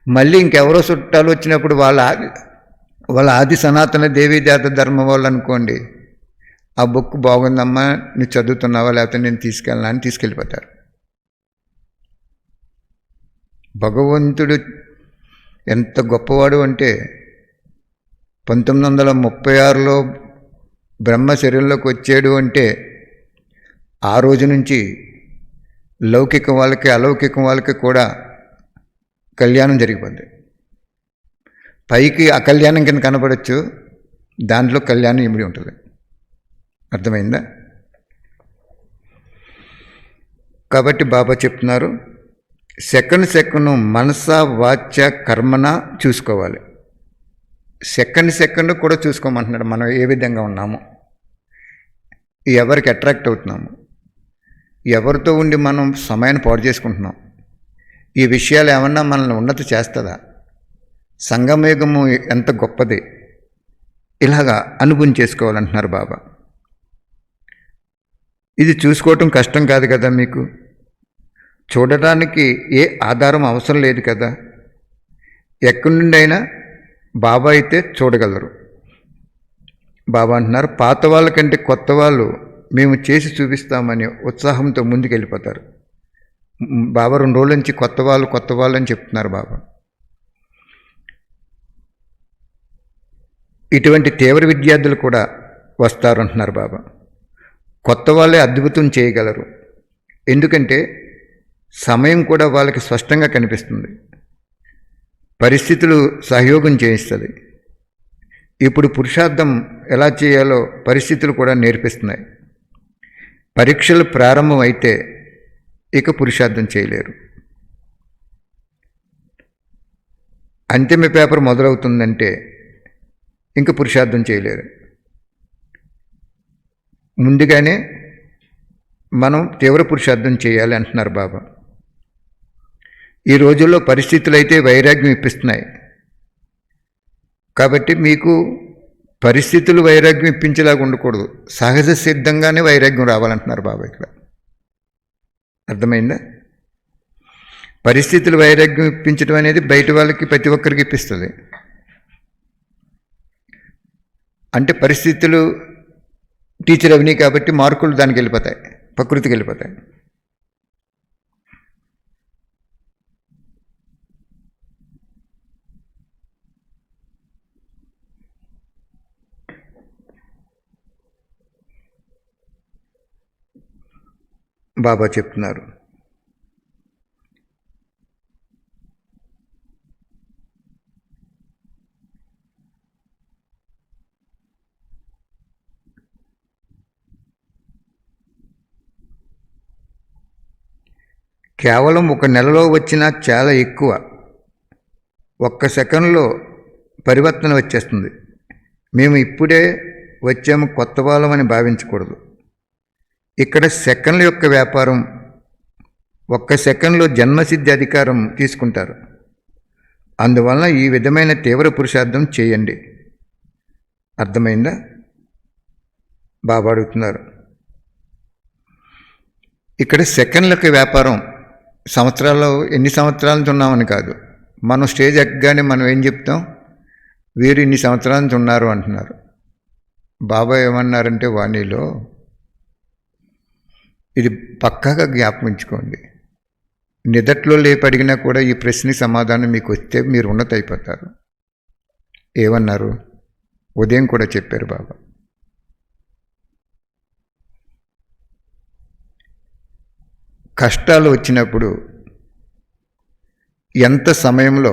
మళ్ళీ ఇంకెవరో చుట్టాలు వచ్చినప్పుడు వాళ్ళ ఆది సనాతన దేవీదేవత ధర్మం వాళ్ళు అనుకోండి, ఆ బుక్ బాగుందమ్మా, నువ్వు చదువుతున్నావా, లేకపోతే నేను తీసుకెళ్ళనా అని తీసుకెళ్ళిపోతారు. భగవంతుడు ఎంత గొప్పవాడు అంటే 1936లో బ్రహ్మ శరీరంలోకి వచ్చాడు అంటే ఆ రోజు నుంచి లౌకిక వాళ్ళకి అలౌకికం వాళ్ళకి కూడా కళ్యాణం జరిగిపోద్ది. పైకి అకళ్యాణం కింద కనపడవచ్చు, దాంట్లో కళ్యాణం ఇమిడి ఉంటుంది. అర్థమైందా? కాబట్టి బాబా చెప్తున్నారు, సెకండ్ మనస వాచ్య కర్మన చూసుకోవాలి. సెకండ్ కూడా చూసుకోమంటున్నాడు. మనం ఏ విధంగా ఉన్నాము, ఎవరికి అట్రాక్ట్ అవుతున్నాము, ఎవరితో ఉండి మనం సమయాన్ని పాడు చేసుకుంటున్నాం, ఈ విషయాలు ఏమన్నా మనల్ని ఉన్నతి చేస్తుందా, సంగమయుగము ఎంత గొప్పది, ఇలాగా అనుభవం చేసుకోవాలంటున్నారు బాబా. ఇది చూసుకోవటం కష్టం కాదు కదా, మీకు చూడటానికి ఏ ఆధారం అవసరం లేదు కదా. ఎక్కడి నుండి అయినా బాబా అయితే చూడగలరు. బాబా అంటున్నారు, పాత వాళ్ళకంటే కొత్త వాళ్ళు మేము చేసి చూపిస్తామని ఉత్సాహంతో ముందుకు వెళ్ళిపోతారు. బాబా 2 రోజుల నుంచి కొత్త వాళ్ళు అని చెప్తున్నారు బాబా. ఇటువంటి తీవ్ర విద్యార్థులు కూడా వస్తారు అంటున్నారు బాబా. కొత్త వాళ్ళే అద్భుతం చేయగలరు, ఎందుకంటే సమయం కూడా వాళ్ళకి స్పష్టంగా కనిపిస్తుంది, పరిస్థితులు సహయోగం చేయిస్తుంది. ఇప్పుడు పురుషార్థం ఎలా చేయాలో పరిస్థితులు కూడా నేర్పిస్తున్నాయి. పరీక్షలు ప్రారంభం అయితే ఇక పురుషార్థం చేయలేరు. అంతిమ పేపర్ మొదలవుతుందంటే ఇంక పురుషార్థం చేయలేరు. ముందుగానే మనం తీవ్ర పురుషార్థం చేయాలి అంటున్నారు బాబా. ఈ రోజుల్లో పరిస్థితులు అయితే వైరాగ్యం ఇప్పిస్తున్నాయి. కాబట్టి మీకు పరిస్థితులు వైరాగ్యం ఇప్పించేలాగా ఉండకూడదు, సహజ సిద్ధంగానే వైరాగ్యం రావాలంటున్నారు బాబా ఇక్కడ. అర్థమైందా? పరిస్థితులు వైరాగ్యం ఇప్పించడం అనేది బయట వాళ్ళకి ప్రతి ఒక్కరికి ఇప్పిస్తుంది. అంటే పరిస్థితులు టీచర్ అవినాయి కాబట్టి మార్కులు దానికి వెళ్ళిపోతాయి, ప్రకృతికి వెళ్ళిపోతాయి. బాబా చెప్తున్నారు, కేవలం 1 నెలలో వచ్చినా చాలా ఎక్కువ, 1 సెకండ్లో పరివర్తన వచ్చేస్తుంది. మేము ఇప్పుడే వచ్చాము, కొత్త వాళ్ళమని భావించకూడదు. ఇక్కడ సెకండ్ల యొక్క వ్యాపారం. 1 సెకండ్లో జన్మసిద్ధి అధికారం తీసుకుంటారు. అందువలన ఈ విధమైన తీవ్ర పురుషార్థం చేయండి. అర్థమైందా? బాబా అడుగుతున్నారు. ఇక్కడ సెకండ్లకి వ్యాపారం. సంవత్సరాల్లో ఎన్ని సంవత్సరాల నుంచి ఉన్నామని కాదు. మనం స్టేజ్ ఎక్కగానే మనం ఏం చెప్తాం, వీరు ఇన్ని సంవత్సరాల నుంచి ఉన్నారు అంటున్నారు. బాబా ఏమన్నారంటే వాణిలో, ఇది పక్కాగా జ్ఞాపకించుకోండి. నిదట్లో లేపి అడిగినా కూడా ఈ ప్రశ్నకి సమాధానం మీకు వస్తే మీరు ఉన్నత అయిపోతారు. ఏమన్నారు? ఉదయం కూడా చెప్పారు బాబా. కష్టాలు వచ్చినప్పుడు ఎంత సమయంలో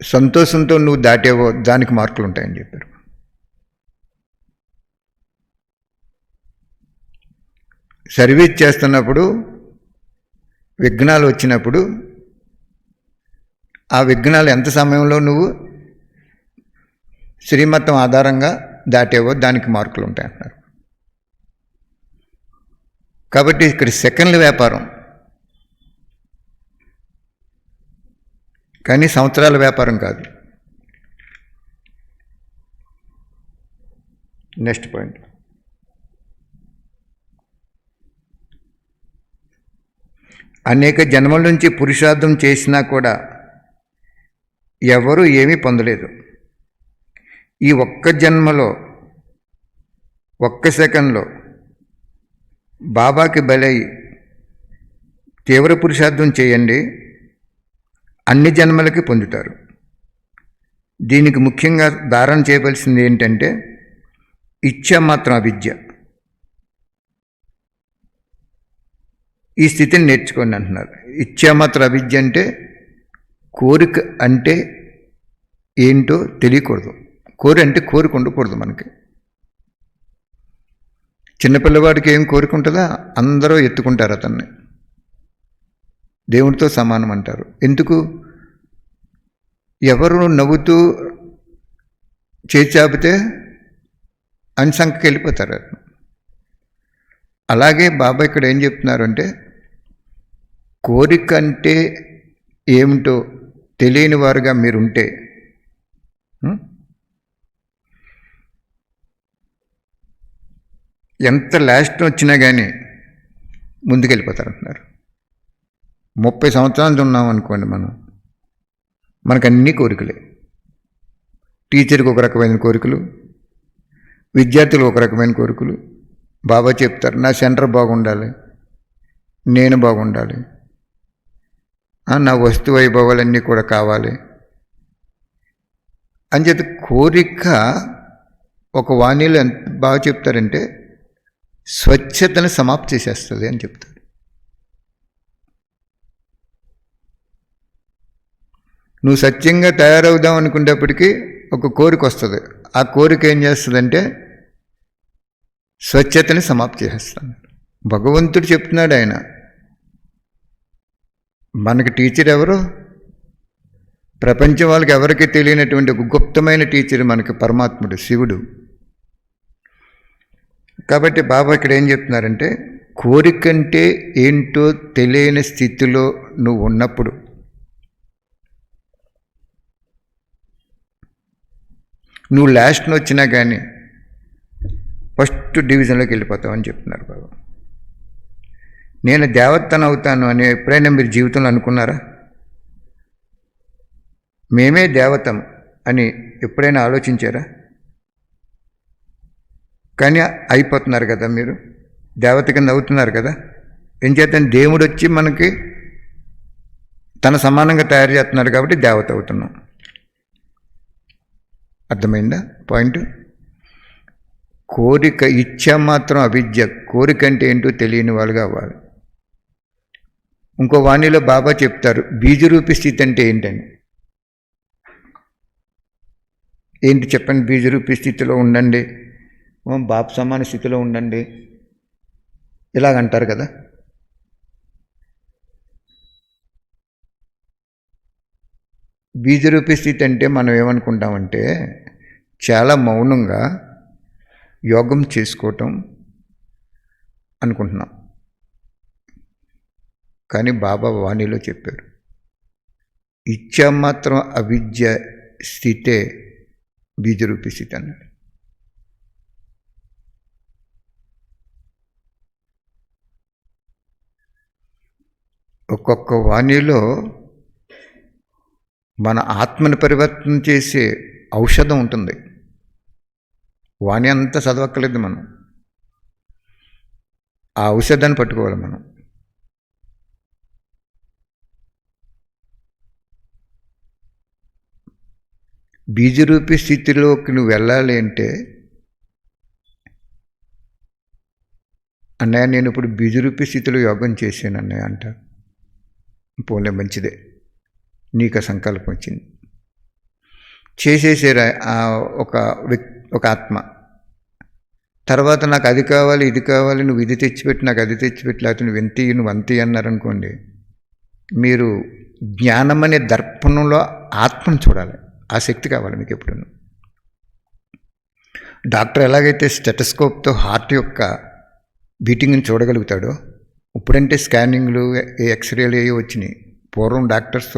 సంతోషంతో నువ్వు దాటేవో దానికి మార్కులు ఉంటాయని చెప్పారు. సర్వీస్ చేస్తున్నప్పుడు విఘ్నాలు వచ్చినప్పుడు ఆ విఘ్నాలు ఎంత సమయంలో నువ్వు శ్రీమతం ఆధారంగా దాటేవో దానికి మార్కులు ఉంటాయంటున్నారు. కాబట్టి ఇక్కడ సెకండ్ల వ్యాపారం, కానీ సంవత్సరాల వ్యాపారం కాదు. నెక్స్ట్ పాయింట్, అనేక జన్మల నుంచి పురుషార్థం చేసినా కూడా ఎవరూ ఏమీ పొందలేదు. ఈ 1 జన్మలో 1 సెకండ్లో బాబాకి బలై తీవ్ర పురుషార్థం చేయండి, అన్ని జన్మలకి పొందుతారు. దీనికి ముఖ్యంగా ధారణ చేయవలసింది ఏంటంటే ఇచ్ఛ మాత్రం అవిద్య. ఈ స్థితిని నేర్చుకోండి అంటున్నారు. ఇచ్ఛామాత్ర అవిద్య అంటే కోరిక అంటే ఏంటో తెలియకూడదు. అంటే కోరిక ఉండకూడదు మనకి. చిన్నపిల్లవాడికి ఏం కోరిక ఉంటుందా? అందరూ ఎత్తుకుంటారు అతన్ని, దేవుడితో సమానం అంటారు. ఎందుకు? ఎవరు నవ్వుతూ చేచాపితే అంశంకి వెళ్ళిపోతారు. అలాగే బాబా ఇక్కడ ఏం చెప్తున్నారు అంటే, కోరిక అంటే ఏమిటో తెలియని వారుగా మీరుంటే ఎంత లాస్ట్ వచ్చినా కానీ ముందుకెళ్ళిపోతారంటున్నారు. 30 సంవత్సరాలు ఉన్నాం అనుకోండి, మనకు అన్ని కోరికలే. టీచర్కి ఒక రకమైన కోరికలు, విద్యార్థులు ఒక రకమైన కోరికలు. బాబా చెప్తారు, నా సెంటర్ బాగుండాలి, నేను బాగుండాలి, నా వస్తు వైభవాలన్నీ కూడా కావాలి అని చెప్పి కోరిక ఒక వాణిలో ఎంత బాగా చెప్తారంటే స్వచ్ఛతను సమాప్తి చేసేస్తుంది అని చెప్తారు. నువ్వు సత్యంగా తయారవుదాం అనుకునేటప్పటికీ ఒక కోరిక వస్తుంది. ఆ కోరిక ఏం చేస్తుందంటే స్వచ్ఛతని సమాప్తి చేస్తాను. భగవంతుడు చెప్తున్నాడు. ఆయన మనకి టీచర్ ఎవరు? ప్రపంచం వాళ్ళకి ఎవరికి తెలియనటువంటి ఒక గుప్తమైన టీచర్ మనకి పరమాత్ముడు, శివుడు. కాబట్టి బాబా ఇక్కడ ఏం చెప్తున్నారంటే, కోరికంటే ఏంటో తెలియని స్థితిలో నువ్వు ఉన్నప్పుడు నువ్వు లాస్ట్ని వచ్చినా కానీ ఫస్ట్ డివిజన్లోకి వెళ్ళిపోతావు అని చెప్తున్నారు బాబా. నేను దేవతను అవుతాను అని ఎప్పుడైనా మీరు జీవితంలో అనుకున్నారా? మేమే దేవతం అని ఎప్పుడైనా ఆలోచించారా? కానీ అయిపోతున్నారు కదా, మీరు దేవత కింద అవుతున్నారు కదా. ఏం చేద్దాం? దేవుడు వచ్చి మనకి తన సమానంగా తయారు చేస్తున్నాడు కాబట్టి దేవత అవుతున్నాం. అర్థమైందా పాయింట్? కోరిక ఇచ్చ మాత్రం అవిద్య. కోరిక అంటే ఏంటో తెలియని వాళ్ళుగా అవ్వాలి. ఇంకో వాణిలో బాబా చెప్తారు, బీజరూపి స్థితి అంటే ఏంటని. ఏంటి చెప్పండి? బీజరూపి స్థితిలో ఉండండి, బాపు సమాన స్థితిలో ఉండండి ఇలాగంటారు కదా. బీజరూపి స్థితి అంటే మనం ఏమనుకుంటామంటే చాలా మౌనంగా యోగం చేసుకోవటం అనుకుంటున్నాం. కానీ బాబా వాణిలో చెప్పారు, ఇచ్చా మాత్రం అవిద్య స్థితే బీజరూపి స్థితి అన్నాడు. ఒక్కొక్క వాణిలో మన ఆత్మని పరివర్తన చేసే ఔషధం ఉంటుంది. వాణి అంతా చదవక్కర్లేదు, మనం ఆ ఔషధాన్ని పట్టుకోవాలి. మనం బీజరూపి స్థితిలోకి నువ్వు వెళ్ళాలి అంటే, అన్నయ్య నేను ఇప్పుడు బీజరూపి స్థితిలో యోగం చేశాను అన్నయ్య అంట. పోలే, మంచిదే, నీకు ఆ సంకల్పం వచ్చింది, చేసేసారా ఒక ఆత్మ. తర్వాత నాకు అది కావాలి, ఇది కావాలి, నువ్వు ఇది తెచ్చిపెట్టి, నాకు అది తెచ్చిపెట్టి, లేకపోతే నువ్వు అంతి అన్నారనుకోండి, మీరు జ్ఞానం అనే దర్పణంలో ఆత్మను చూడాలి. ఆ శక్తి కావాలి మీకు ఎప్పుడు. డాక్టర్ ఎలాగైతే స్టెటస్కోప్తో హార్ట్ యొక్క బీటింగ్ని చూడగలుగుతాడో, ఇప్పుడంటే స్కానింగ్లు, ఎక్స్రేలు ఏవి వచ్చినాయి. పూర్వం డాక్టర్స్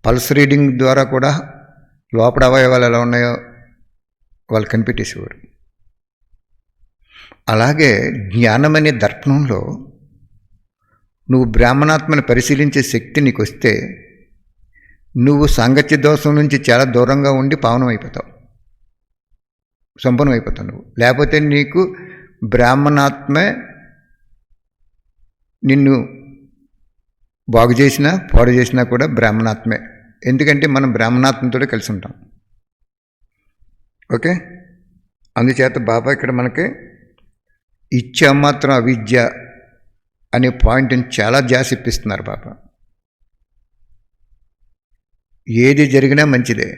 పల్స్ రీడింగ్ ద్వారా కూడా లోపల అవయవాలు ఎలా ఉన్నాయో వాళ్ళు కనిపెట్టేసేవారు. అలాగే జ్ఞానం అనే దర్పణంలో నువ్వు బ్రాహ్మణాత్మని పరిశీలించే శక్తి నీకు వస్తే, నువ్వు సాంగత్య దోషం నుంచి చాలా దూరంగా ఉండి పావనం అయిపోతావు, సంపన్నం అయిపోతావు నువ్వు. లేకపోతే నీకు బ్రాహ్మణాత్మే నిన్ను బాగు చేసినా పాడు చేసినా కూడా బ్రాహ్మణాత్మే. ఎందుకంటే మనం బ్రాహ్మణాత్మతో కలిసి ఉంటాం. ఓకే, అందుచేత బాబా ఇక్కడ మనకి ఇచ్చా మాత్రం అవిద్య అనే పాయింట్ని చాలా జాస్ ఇప్పిస్తున్నారు బాబా. ఏది జరిగినా మంచిదే,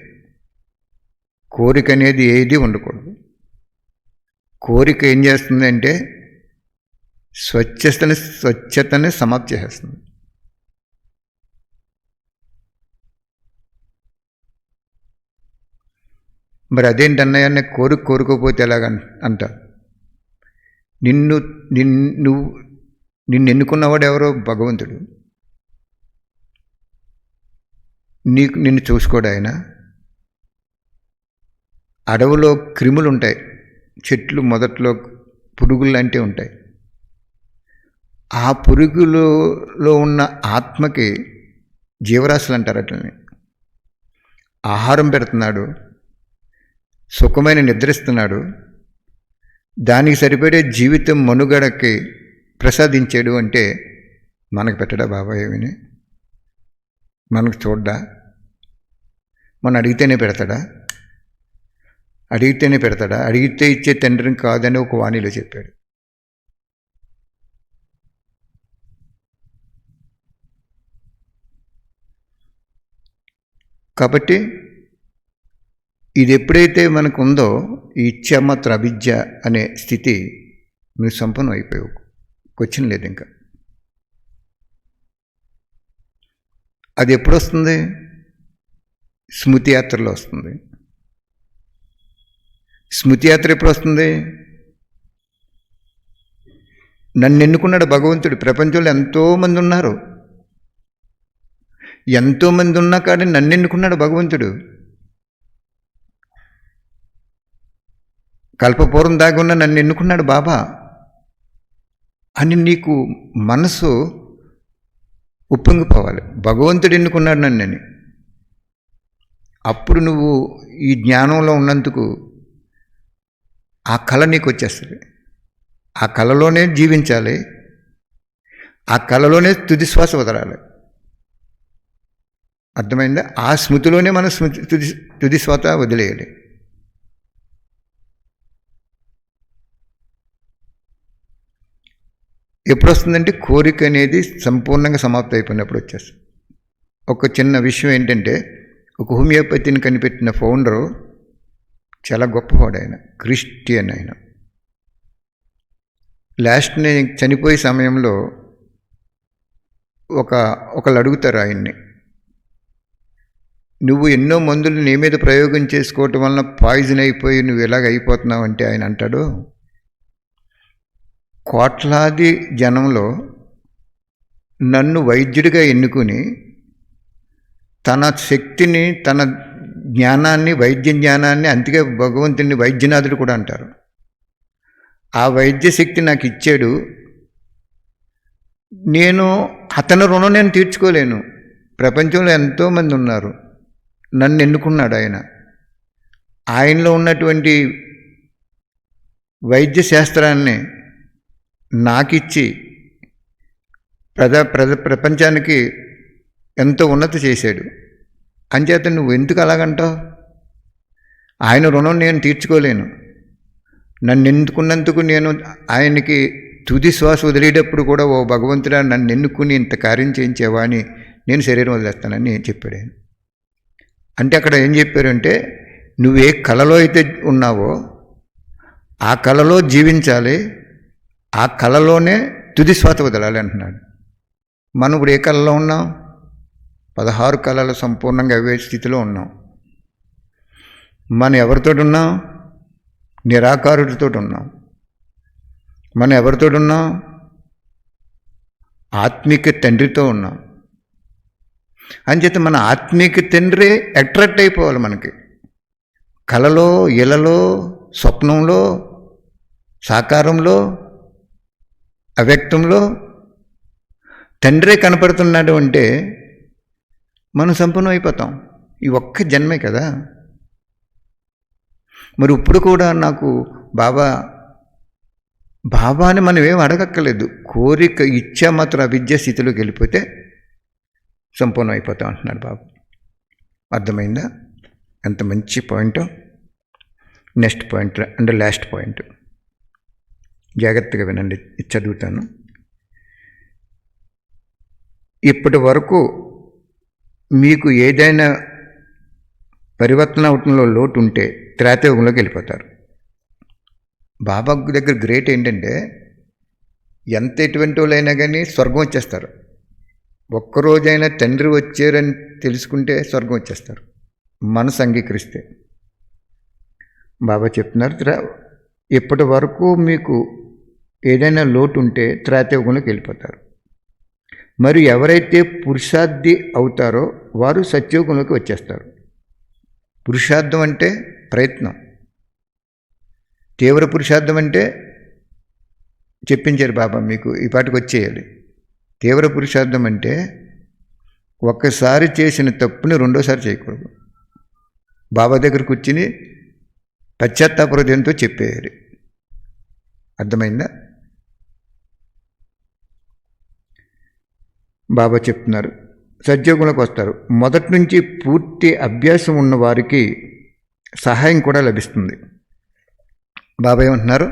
కోరిక అనేది ఏది ఉండకూడదు. కోరిక ఏం చేస్తుందంటే స్వచ్ఛతని సమాప్తి చేస్తుంది. మరి అదేంటన్నయ్య, కోరుకోపోతే ఎలాగ అంటారు. నిన్ను ఎన్నుకున్నవాడు ఎవరో భగవంతుడు. నిన్ను చూసుకోడు ఆయన. అడవిలో క్రిములు ఉంటాయి, చెట్లు మొదట్లో పురుగులు లాంటివి ఉంటాయి. ఆ పురుగులలో ఉన్న ఆత్మకి జీవరాశులు అంటారు. అట్లని ఆహారం పెడుతున్నాడు, సుఖమైన నిద్రిస్తున్నాడు, దానికి సరిపడే జీవితం మనుగడకి ప్రసాదించాడు అంటే మనకు పెట్టడా బాబా? ఏమని మనకు చూడ్డా? మనం అడిగితేనే పెడతాడా? అడిగితే ఇచ్చే తండ్రిని కాదని ఒక వాణిలో చెప్పాడు. కాబట్టి ఇది ఎప్పుడైతే మనకు ఉందో, ఈ ఇచ్ఛామాత్ర అవిద్య అనే స్థితి, నువ్వు సంపన్నం అయిపోయావు. క్వశ్చన్ లేదు ఇంకా. అది ఎప్పుడు వస్తుంది? స్మృతి యాత్రలో వస్తుంది. స్మృతి యాత్ర ఎప్పుడు వస్తుంది? నన్ను ఎన్నుకున్నాడు భగవంతుడు. ప్రపంచంలో ఎంతోమంది ఉన్నారు, ఎంతోమంది ఉన్నా కానీ నన్ను ఎన్నుకున్నాడు భగవంతుడు. కల్పపూర్వం దాకా ఉన్న నన్ను ఎన్నుకున్నాడు బాబా అని నీకు మనసు ఉప్పొంగిపోవాలి. భగవంతుడు ఎన్నుకున్నాడు నన్నని. అప్పుడు నువ్వు ఈ జ్ఞానంలో ఉన్నందుకు ఆ కళ నీకు వచ్చేస్తుంది. ఆ కళలోనే జీవించాలి, ఆ కళలోనే తుది శ్వాస వదలాలి. అర్థమైందా? ఆ స్మృతిలోనే మనం తుది శ్వాస వదిలేయాలి. ఎప్పుడు వస్తుందంటే కోరిక అనేది సంపూర్ణంగా సమాప్తి అయిపోయినప్పుడు వచ్చేస్తుంది. ఒక చిన్న విషయం ఏంటంటే, ఒక హోమియోపతిని కనిపెట్టిన ఫౌండరు చాలా గొప్పవాడు. ఆయన క్రిస్టియన్. ఆయన లాస్ట్ని చనిపోయే సమయంలో ఒకళ్ళు అడుగుతారు ఆయన్ని, నువ్వు ఎన్నో మందులు నీ మీద ప్రయోగం చేసుకోవటం వలన పాయిజన్ అయిపోయి నువ్వు ఎలాగ అయిపోతున్నావు అంటే ఆయన అంటాడు, కోట్లాది జనంలో నన్ను వైద్యుడిగా ఎన్నుకుని తన శక్తిని, తన జ్ఞానాన్ని, వైద్య జ్ఞానాన్ని, అందుకే భగవంతుని వైద్యనాథుడు కూడా అంటారు, ఆ వైద్య శక్తి నాకు ఇచ్చాడు. నేను అతని రుణం నేను తీర్చుకోలేను. ప్రపంచంలో ఎంతోమంది ఉన్నారు, నన్ను ఎన్నుకున్నాడు ఆయన. ఆయనలో ఉన్నటువంటి వైద్య శాస్త్రాన్ని నాకిచ్చి ప్రపంచానికి ఎంతో ఉన్నతి చేశాడు. అంచేత నువ్వు ఎందుకు అలాగంటావు? ఆయన రుణం నేను తీర్చుకోలేను. నన్ను ఎన్నుకున్నందుకు నేను ఆయనకి తుది శ్వాస వదిలేటప్పుడు కూడా, ఓ భగవంతుడా నన్ను ఎన్నుకుని ఇంత కార్యం చేయించేవా అని నేను శరీరం వదిలేస్తానని చెప్పాడు ఆయన. అంటే అక్కడ ఏం చెప్పారంటే, నువ్వే కళలో అయితే ఉన్నావో ఆ కళలో జీవించాలి, ఆ కళలోనే తుది శ్వాస వదలాలి అంటున్నాడు. మనం ఇప్పుడు ఏ కళలో ఉన్నాం? 16 కళలు సంపూర్ణంగా అవే స్థితిలో ఉన్నాం. మనం ఎవరితోటి ఉన్నాం? నిరాకారుడితో ఉన్నాం. మనం ఎవరితో ఉన్నాం? ఆత్మిక తండ్రితో ఉన్నాం. అంచేత మన ఆత్మిక తండ్రి అట్రాక్ట్ అయిపోవాలి మనకి. కళలో, ఇలలో, స్వప్నంలో, సాకారంలో, అవ్యక్తంలో తండ్రే కనపడుతున్నాడు అంటే మనం సంపన్నం అయిపోతాం. ఈ ఒక్క జన్మే కదా. మరి ఇప్పుడు కూడా నాకు బాబా అని మనం ఏం అడగక్కర్లేదు. కోరిక ఇచ్చా మాత్రం అవిద్య స్థితిలోకి వెళ్ళిపోతే సంపూర్ణం అయిపోతాం అంటున్నాడు బాబు. అర్థమైందా? ఎంత మంచి పాయింట్. నెక్స్ట్ పాయింట్ అంటే లాస్ట్ పాయింట్, జాగ్రత్తగా వినండి, చదువుతాను. ఇప్పటి వరకు మీకు ఏదైనా పరివర్తన అవటంలో లోటు ఉంటే త్రేతాయుగంలోకి వెళ్ళిపోతారు. బాబా దగ్గర గ్రేట్ ఏంటంటే ఎంత ఎటువంటి వాళ్ళైనా కానీ స్వర్గం వచ్చేస్తారు. ఒక్కరోజైనా తండ్రి వచ్చారని తెలుసుకుంటే స్వర్గం వచ్చేస్తారు, మనసు అంగీకరిస్తే. బాబా చెప్తున్నారు, ఇప్పటి వరకు మీకు ఏదైనా లోటు ఉంటే త్రేతాయుగంలోకి వెళ్ళిపోతారు. మరి ఎవరైతే పురుషార్థి అవుతారో వారు సత్యయుగంలోకి వచ్చేస్తారు. పురుషార్థం అంటే ప్రయత్నం, తీవ్ర పురుషార్థం అంటే చెప్పించారు బాబా మీకు, ఈ పాటికి వచ్చేయాలి. తీవ్ర పురుషార్థం అంటే ఒక్కసారి చేసిన తప్పుని రెండోసారి చేయకూడదు. బాబా దగ్గర కూర్చుని పశ్చాత్తాప హృదయంతో చెప్పేయాలి. అర్థమైందా? బాబా చెప్తున్నారు సత్యోగంలోకి వస్తారు. మొదటి నుంచి పూర్తి అభ్యాసం ఉన్న వారికి సహాయం కూడా లభిస్తుంది. బాబా ఏమంటున్నారు,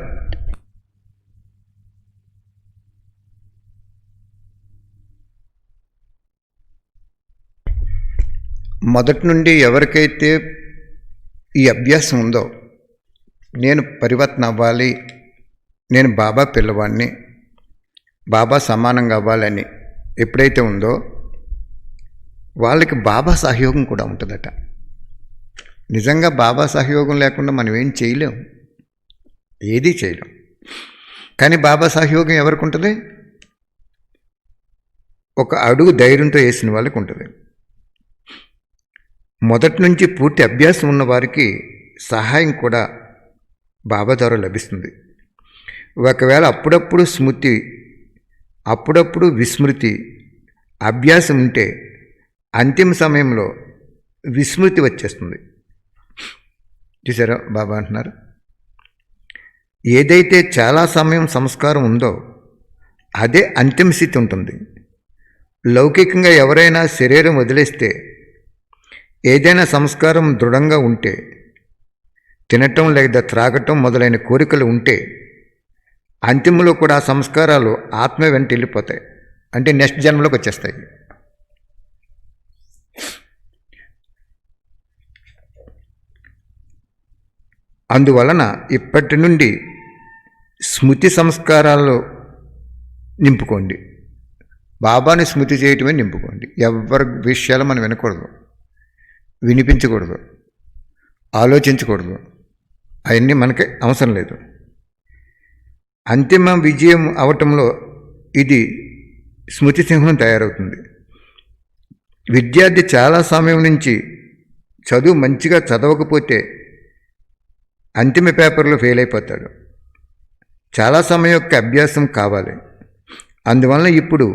మొదటి నుండి ఎవరికైతే ఈ అభ్యాసం ఉందో, నేను పరివర్తన అవ్వాలి, నేను బాబా పిల్లవాడిని, బాబా సమానంగా అవ్వాలని ఎప్పుడైతే ఉందో వాళ్ళకి బాబా సహయోగం కూడా ఉంటుందట. నిజంగా బాబా సహయోగం లేకుండా మనం ఏం చేయలేం, ఏదీ చేయలేం. కానీ బాబా సహయోగం ఎవరికి ఉంటుంది? ఒక అడుగు ధైర్యంతో వేసిన వాళ్ళకి ఉంటుంది. మొదటి నుంచి పూర్తి అభ్యాసం ఉన్న వారికి సహాయం కూడా బాబా ద్వారా లభిస్తుంది. ఒకవేళ అప్పుడప్పుడు స్మృతి, అప్పుడప్పుడు విస్మృతి అభ్యాసం ఉంటే అంతిమ సమయంలో విస్మృతి వచ్చేస్తుంది. చూసారా బాబా అంటున్నారు, ఏదైతే చాలా సమయం సంస్కారం ఉందో అదే అంతిమ స్థితి ఉంటుంది. లౌకికంగా ఎవరైనా శరీరం వదిలేస్తే, ఏదైనా సంస్కారం దృఢంగా ఉంటే, తినటం లేదా త్రాగటం మొదలైన కోరికలు ఉంటే, అంతిమంలో కూడా ఆ సంస్కారాలు ఆత్మ వెంట వెళ్ళిపోతాయి, అంటే నెక్స్ట్ జన్మలోకి వచ్చేస్తాయి. అందువలన ఇప్పటి నుండి స్మృతి సంస్కారాల్లో నింపుకోండి. బాబాని స్మృతి చేయటమే నింపుకోండి. ఎవరి విషయాలు మనం వినకూడదు, వినిపించకూడదు, ఆలోచించకూడదు. అవన్నీ మనకి అవసరం లేదు. అంతిమ విజయం అవటంలో ఇది స్మృతి సింహం తయారవుతుంది. విద్యార్థి చాలా సమయం నుంచి చదువు మంచిగా చదవకపోతే అంతిమ పేపర్లో ఫెయిల్ అయిపోతాడు. చాలా సమయం యొక్క అభ్యాసం కావాలి. అందువలన ఇప్పుడు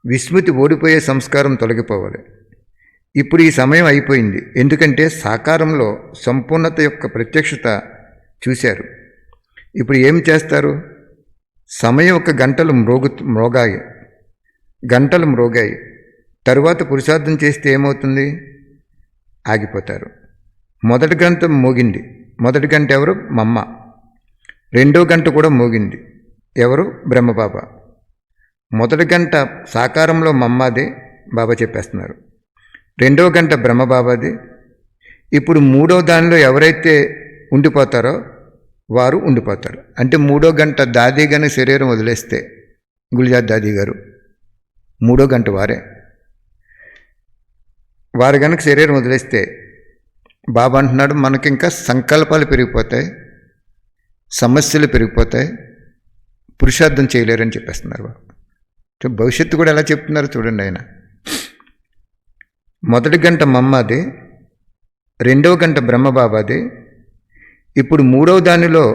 విస్మృతి ఓడిపోయే సంస్కారం తొలగిపోవాలి. ఇప్పుడు ఈ సమయం అయిపోయింది, ఎందుకంటే సాకారంలో సంపూర్ణత యొక్క ప్రత్యక్షత చూశారు. ఇప్పుడు ఏం చేస్తారు? సమయం ఒక గంటలు మ్రోగాయి. తరువాత పురుషార్థం చేస్తే ఏమవుతుంది? ఆగిపోతారు. మొదటి గంట మోగింది. మొదటి గంట ఎవరు? మమ్మ. రెండో గంట కూడా మోగింది. ఎవరు? బ్రహ్మబాబా. మొదటి గంట సాకారంలో మమ్మాదే, బాబా చెప్పేస్తున్నారు. రెండో గంట బ్రహ్మబాబాది. ఇప్పుడు మూడో దానిలో ఎవరైతే ఉండిపోతారో వారు ఉండిపోతారు. అంటే మూడో గంట దాదీ గారి శరీరం వదిలేస్తే, గుల్జార్ దాదీ గారు మూడో గంట వారు కనుక శరీరం వదిలేస్తే, బాబా అంటున్నాడు మనకింకా సంకల్పాలు పెరిగిపోతాయి, సమస్యలు పెరిగిపోతాయి, పురుషార్థం చేయలేరని చెప్పేస్తున్నారు బాబా. భవిష్యత్తు కూడా ఎలా చెప్తున్నారు చూడండి. ఆయన మొదటి గంట మమ్మది, రెండవ గంట బ్రహ్మబాబాది. ఇప్పుడు మూడవ దానిలో,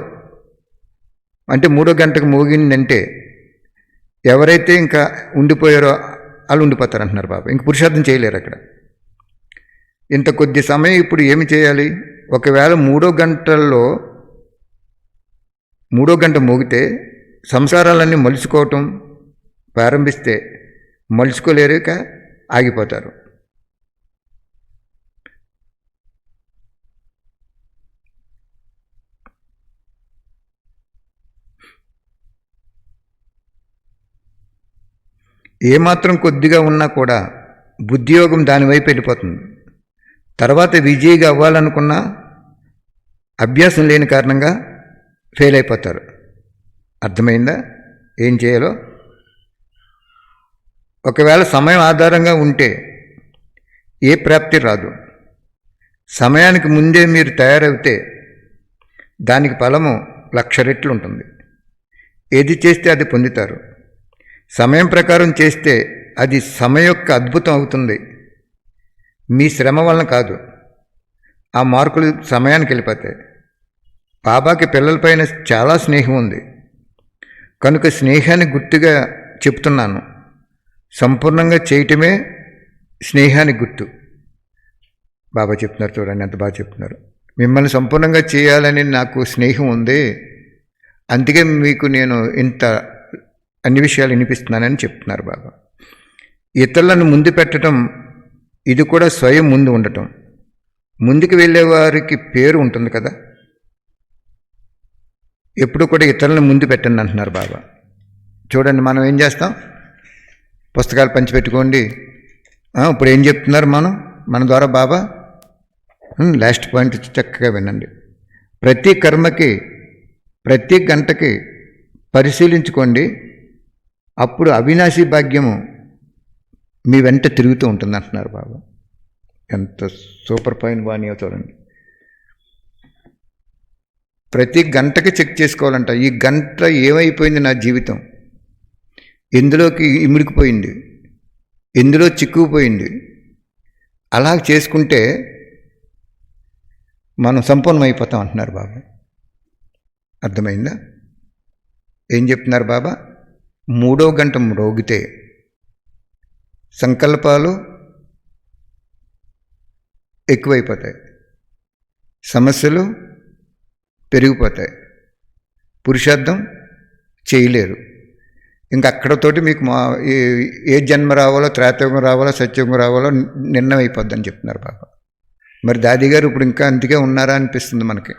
అంటే మూడో గంటకు మోగిందంటే ఎవరైతే ఇంకా ఉండిపోయారో వాళ్ళు ఉండిపోతారు అంటున్నారు బాబా. ఇంక పురుషార్థం చేయలేరు అక్కడ. ఇంత కొద్ది సమయం ఇప్పుడు ఏమి చేయాలి? ఒకవేళ మూడో గంట మోగితే సంసారాలన్నీ మలుచుకోవటం ప్రారంభిస్తే మలుచుకోలేరుక ఆగిపోతారు. ఏమాత్రం కొద్దిగా ఉన్నా కూడా బుద్ధియోగం దానివైపు వెళ్ళిపోతుంది. తర్వాత విజయిగా అవ్వాలనుకున్నా అభ్యాసం లేని కారణంగా ఫెయిల్ అయిపోతారు. అర్థమైందా ఏం చేయాలో? ఒకవేళ సమయం ఆధారంగా ఉంటే ఏ ప్రాప్తి రాదు. సమయానికి ముందే మీరు తయారైతే దానికి ఫలము 1,00,000 రెట్లు ఉంటుంది. ఏది చేస్తే అది పొందుతారు. సమయం ప్రకారం చేస్తే అది సమయం యొక్క అద్భుతం అవుతుంది, మీ శ్రమ వలన కాదు. ఆ మార్కులు సమయానికి వెళ్ళిపోతాయి. బాబాకి పిల్లలపైన చాలా స్నేహం ఉంది కనుక స్నేహాన్ని గుర్తుగా చెప్తున్నాను. సంపూర్ణంగా చేయటమే స్నేహానికి గుర్తు. బాబా చెప్తున్నారు, చూడండి ఎంత బాగా చెప్తున్నారు. మిమ్మల్ని సంపూర్ణంగా చేయాలని నాకు స్నేహం ఉంది, అందుకే మీకు నేను ఇంత అన్ని విషయాలు వినిపిస్తున్నానని చెప్తున్నారు బాబా. ఇతరులను ముందు పెట్టడం ఇది కూడా స్వయం ముందు ఉండటం. ముందుకు వెళ్ళే వారికి పేరు ఉంటుంది కదా. ఎప్పుడు కూడా ఇతరులను ముందు పెట్టండి అంటున్నారు బాబా. చూడండి మనం ఏం చేస్తాం, పుస్తకాలు పంచిపెట్టుకోండి. ఇప్పుడు ఏం చెప్తున్నారు మన ద్వారా బాబా? లాస్ట్ పాయింట్ చక్కగా వినండి. ప్రతి కర్మకి ప్రతి గంటకి పరిశీలించుకోండి, అప్పుడు అవినాశి భాగ్యము మీ వెంట తిరుగుతూ ఉంటుంది అంటున్నారు బాబా. ఎంత సూపర్ పాయింట్ బానియో చూడండి. ప్రతి గంటకి చెక్ చేసుకోవాలంట, ఈ గంట ఏమైపోయింది నా జీవితం, ఎందులోకి ఇమిడికిపోయింది, ఎందులో చిక్కుకుపోయింది. అలా చేసుకుంటే మనం సంపూర్ణమైపోతాం అంటున్నారు బాబా. అర్థమైందా ఏం చెప్తున్నారు బాబా? 3వ గంట మ్రోగితే సంకల్పాలు ఎక్కువైపోతాయి, సమస్యలు పెరిగిపోతాయి, పురుషార్థం చేయలేరు. ఇంక అక్కడతోటి మీకు ఏ జన్మ రావాలో, త్రేతయుగం రావాలో, సత్యయుగం రావాలో నిర్ణయం అయిపోద్దని చెప్తున్నారు బాబా. మరి దాది గారు ఇప్పుడు ఇంకా అంతగా ఉన్నారా అనిపిస్తుంది మనకి.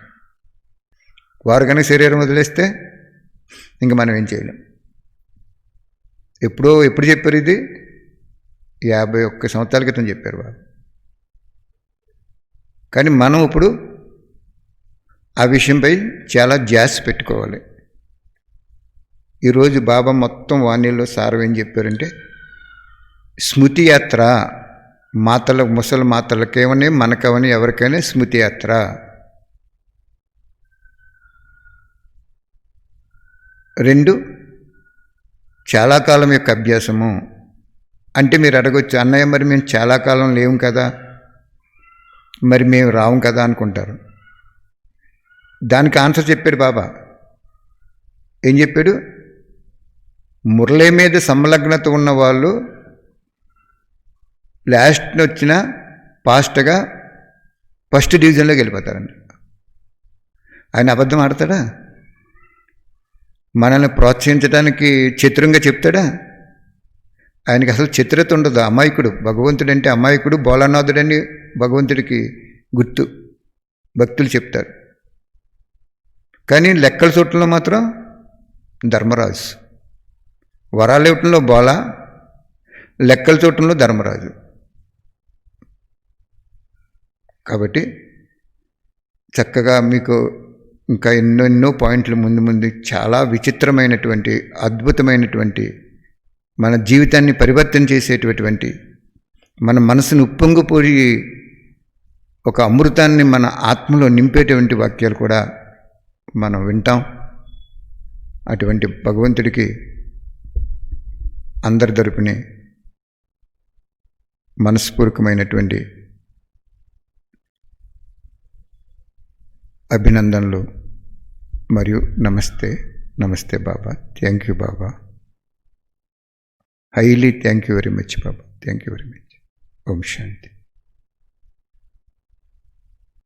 వారు కనుక శరీరం వదిలేస్తే ఇంక మనం ఏం చేయలేం. ఎప్పుడు చెప్పారు ఇది? 51 సంవత్సరాల క్రితం చెప్పారు బాబా. కానీ మనం ఇప్పుడు ఆ విషయంపై చాలా ధ్యాస పెట్టుకోవాలి. ఈరోజు బాబా మొత్తం వాణిలో సారం ఏం చెప్పారంటే, స్మృతి యాత్ర ముసలి మాతలకేమని మనకవని ఎవరికైనా స్మృతి యాత్ర. రెండు, చాలా కాలం యొక్క అభ్యాసము. అంటే మీరు అడగొచ్చు, అన్నయ్య మరి మేము చాలా కాలం లేవు కదా, మరి మేము రాము కదా అనుకుంటారు. దానికి ఆన్సర్ చెప్పాడు బాబా. ఏం చెప్పాడు? మురళి మీద సంలగ్నత ఉన్న వాళ్ళు లాస్ట్ వచ్చిన ఫాస్ట్గా ఫస్ట్ డివిజన్లోకి వెళ్ళిపోతారండి. ఆయన అబద్ధం ఆడతాడా? మనల్ని ప్రోత్సహించడానికి చతురంగా చెప్తాడా? ఆయనకి అసలు చతురత ఉండదు. అమాయకుడు. భగవంతుడు అంటే అమాయకుడు, భోలానాథుడని భగవంతుడికి గుర్తు భక్తులు చెప్తారు. కానీ లెక్కల చూడటంలో మాత్రం ధర్మరాజు, వరాలు ఇవ్వటంలో బోల, లెక్కల చూడటంలో ధర్మరాజు. కాబట్టి చక్కగా మీకు ఇంకా ఎన్నెన్నో పాయింట్లు ముందు చాలా విచిత్రమైనటువంటి, అద్భుతమైనటువంటి, మన జీవితాన్ని పరివర్తన చేసేటటువంటి, మన మనసును ఉప్పొంగిపోయి ఒక అమృతాన్ని మన ఆత్మలో నింపేటువంటి వాక్యాలు కూడా మనం వింటాం. అటువంటి భగవంతుడికి అందరి తరపున మనస్పూర్వకమైనటువంటి అభినందనలు మరియు నమస్తే బాబా. థ్యాంక్ యూ బాబా. Highly thank you very much బాబా. Thank you very much. ఓం శాంతి.